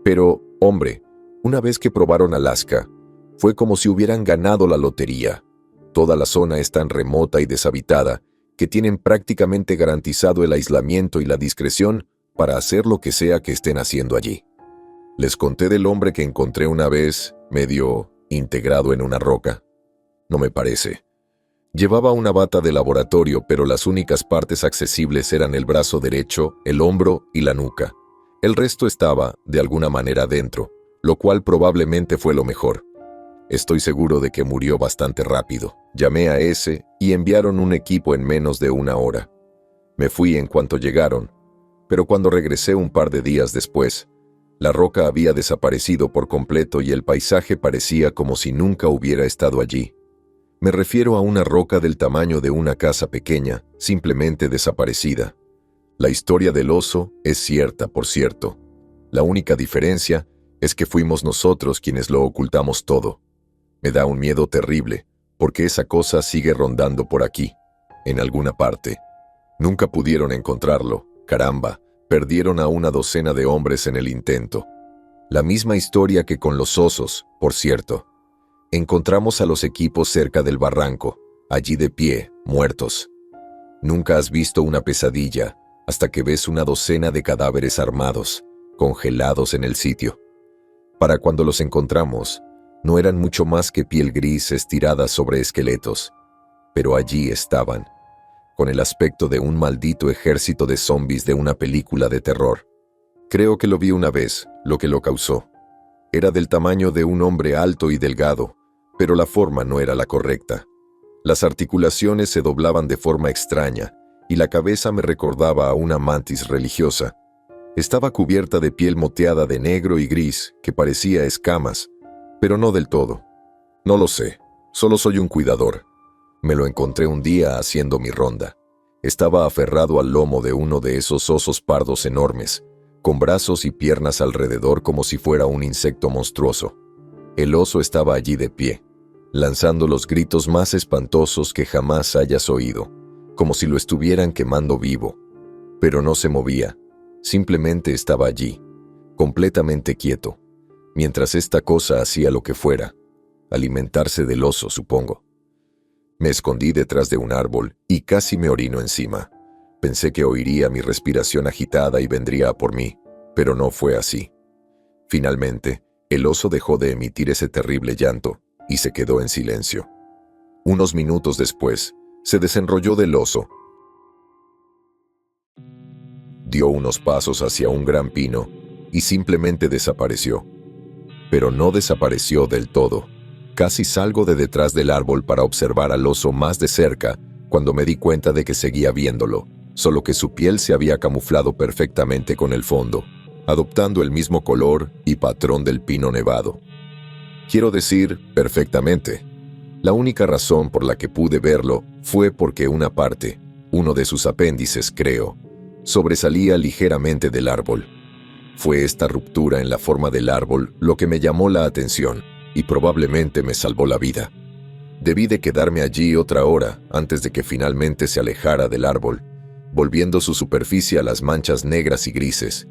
Pero, hombre, una vez que probaron Alaska, fue como si hubieran ganado la lotería. Toda la zona es tan remota y deshabitada que tienen prácticamente garantizado el aislamiento y la discreción para hacer lo que sea que estén haciendo allí. Les conté del hombre que encontré una vez, medio integrado en una roca. No me parece. Llevaba una bata de laboratorio, pero las únicas partes accesibles eran el brazo derecho, el hombro y la nuca. El resto estaba, de alguna manera, dentro, lo cual probablemente fue lo mejor. Estoy seguro de que murió bastante rápido. Llamé a ese y enviaron un equipo en menos de una hora. Me fui en cuanto llegaron, pero cuando regresé un par de días después, la roca había desaparecido por completo y el paisaje parecía como si nunca hubiera estado allí. Me refiero a una roca del tamaño de una casa pequeña, simplemente desaparecida. La historia del oso es cierta, por cierto. La única diferencia es que fuimos nosotros quienes lo ocultamos todo. Me da un miedo terrible, porque esa cosa sigue rondando por aquí, en alguna parte. Nunca pudieron encontrarlo, caramba, perdieron a una docena de hombres en el intento. La misma historia que con los osos, por cierto. Encontramos a los equipos cerca del barranco, allí de pie, muertos. Nunca has visto una pesadilla hasta que ves una docena de cadáveres armados, congelados en el sitio. Para cuando los encontramos, no eran mucho más que piel gris estirada sobre esqueletos, pero allí estaban, con el aspecto de un maldito ejército de zombies de una película de terror. Creo que lo vi una vez, lo que lo causó. Era del tamaño de un hombre alto y delgado, pero la forma no era la correcta. Las articulaciones se doblaban de forma extraña, y la cabeza me recordaba a una mantis religiosa. Estaba cubierta de piel moteada de negro y gris, que parecía escamas, pero no del todo. No lo sé, solo soy un cuidador. Me lo encontré un día haciendo mi ronda. Estaba aferrado al lomo de uno de esos osos pardos enormes, con brazos y piernas alrededor como si fuera un insecto monstruoso. El oso estaba allí de pie, lanzando los gritos más espantosos que jamás hayas oído, como si lo estuvieran quemando vivo. Pero no se movía, simplemente estaba allí, completamente quieto, mientras esta cosa hacía lo que fuera, alimentarse del oso, supongo. Me escondí detrás de un árbol y casi me orino encima. Pensé que oiría mi respiración agitada y vendría a por mí, pero no fue así. Finalmente, el oso dejó de emitir ese terrible llanto y se quedó en silencio. Unos minutos después, se desenrolló del oso. Dio unos pasos hacia un gran pino y simplemente desapareció. Pero no desapareció del todo. Casi salgo de detrás del árbol para observar al oso más de cerca cuando me di cuenta de que seguía viéndolo, solo que su piel se había camuflado perfectamente con el fondo, adoptando el mismo color y patrón del pino nevado. Quiero decir, perfectamente. La única razón por la que pude verlo fue porque una parte, uno de sus apéndices, creo, sobresalía ligeramente del árbol. Fue esta ruptura en la forma del árbol lo que me llamó la atención y probablemente me salvó la vida. Debí de quedarme allí otra hora antes de que finalmente se alejara del árbol, volviendo su superficie a las manchas negras y grises.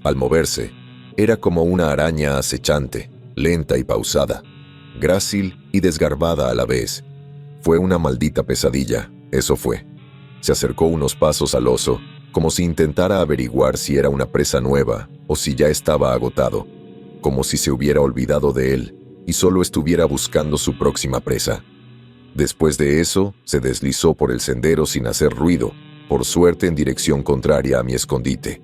Al moverse, era como una araña acechante, lenta y pausada, grácil y desgarbada a la vez. Fue una maldita pesadilla, eso fue. Se acercó unos pasos al oso, como si intentara averiguar si era una presa nueva o si ya estaba agotado, como si se hubiera olvidado de él y solo estuviera buscando su próxima presa. Después de eso, se deslizó por el sendero sin hacer ruido, por suerte en dirección contraria a mi escondite.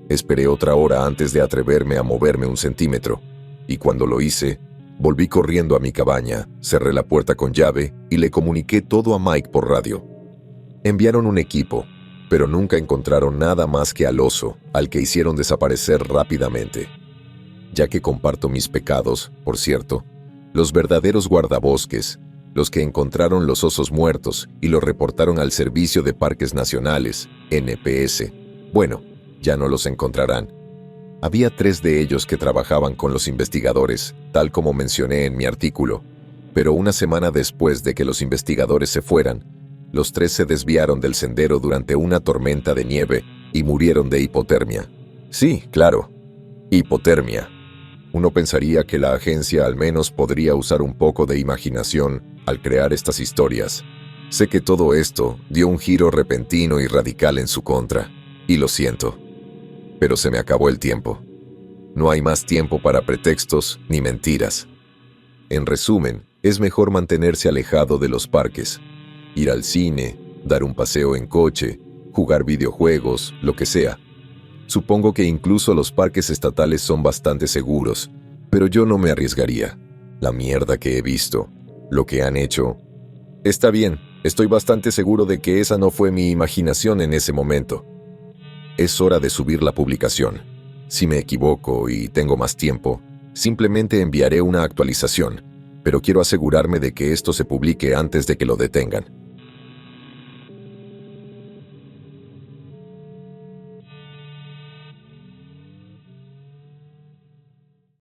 Esperé otra hora antes de atreverme a moverme un centímetro, y cuando lo hice, volví corriendo a mi cabaña, cerré la puerta con llave y le comuniqué todo a Mike por radio. Enviaron un equipo, pero nunca encontraron nada más que al oso, al que hicieron desaparecer rápidamente. Ya que comparto mis pecados, por cierto, los verdaderos guardabosques, los que encontraron los osos muertos y los reportaron al Servicio de Parques Nacionales, NPS, bueno, ya no los encontrarán. Había 3 de ellos que trabajaban con los investigadores, tal como mencioné en mi artículo, pero una semana después de que los investigadores se fueran, los 3 se desviaron del sendero durante una tormenta de nieve y murieron de hipotermia. Sí, claro, hipotermia. Uno pensaría que la agencia al menos podría usar un poco de imaginación al crear estas historias. Sé que todo esto dio un giro repentino y radical en su contra, y lo siento. Pero se me acabó el tiempo. No hay más tiempo para pretextos ni mentiras. En resumen, es mejor mantenerse alejado de los parques. Ir al cine, dar un paseo en coche, jugar videojuegos, lo que sea. Supongo que incluso los parques estatales son bastante seguros, pero yo no me arriesgaría. La mierda que he visto, lo que han hecho. Está bien, estoy bastante seguro de que esa no fue mi imaginación en ese momento. Es hora de subir la publicación. Si me equivoco y tengo más tiempo, simplemente enviaré una actualización, pero quiero asegurarme de que esto se publique antes de que lo detengan.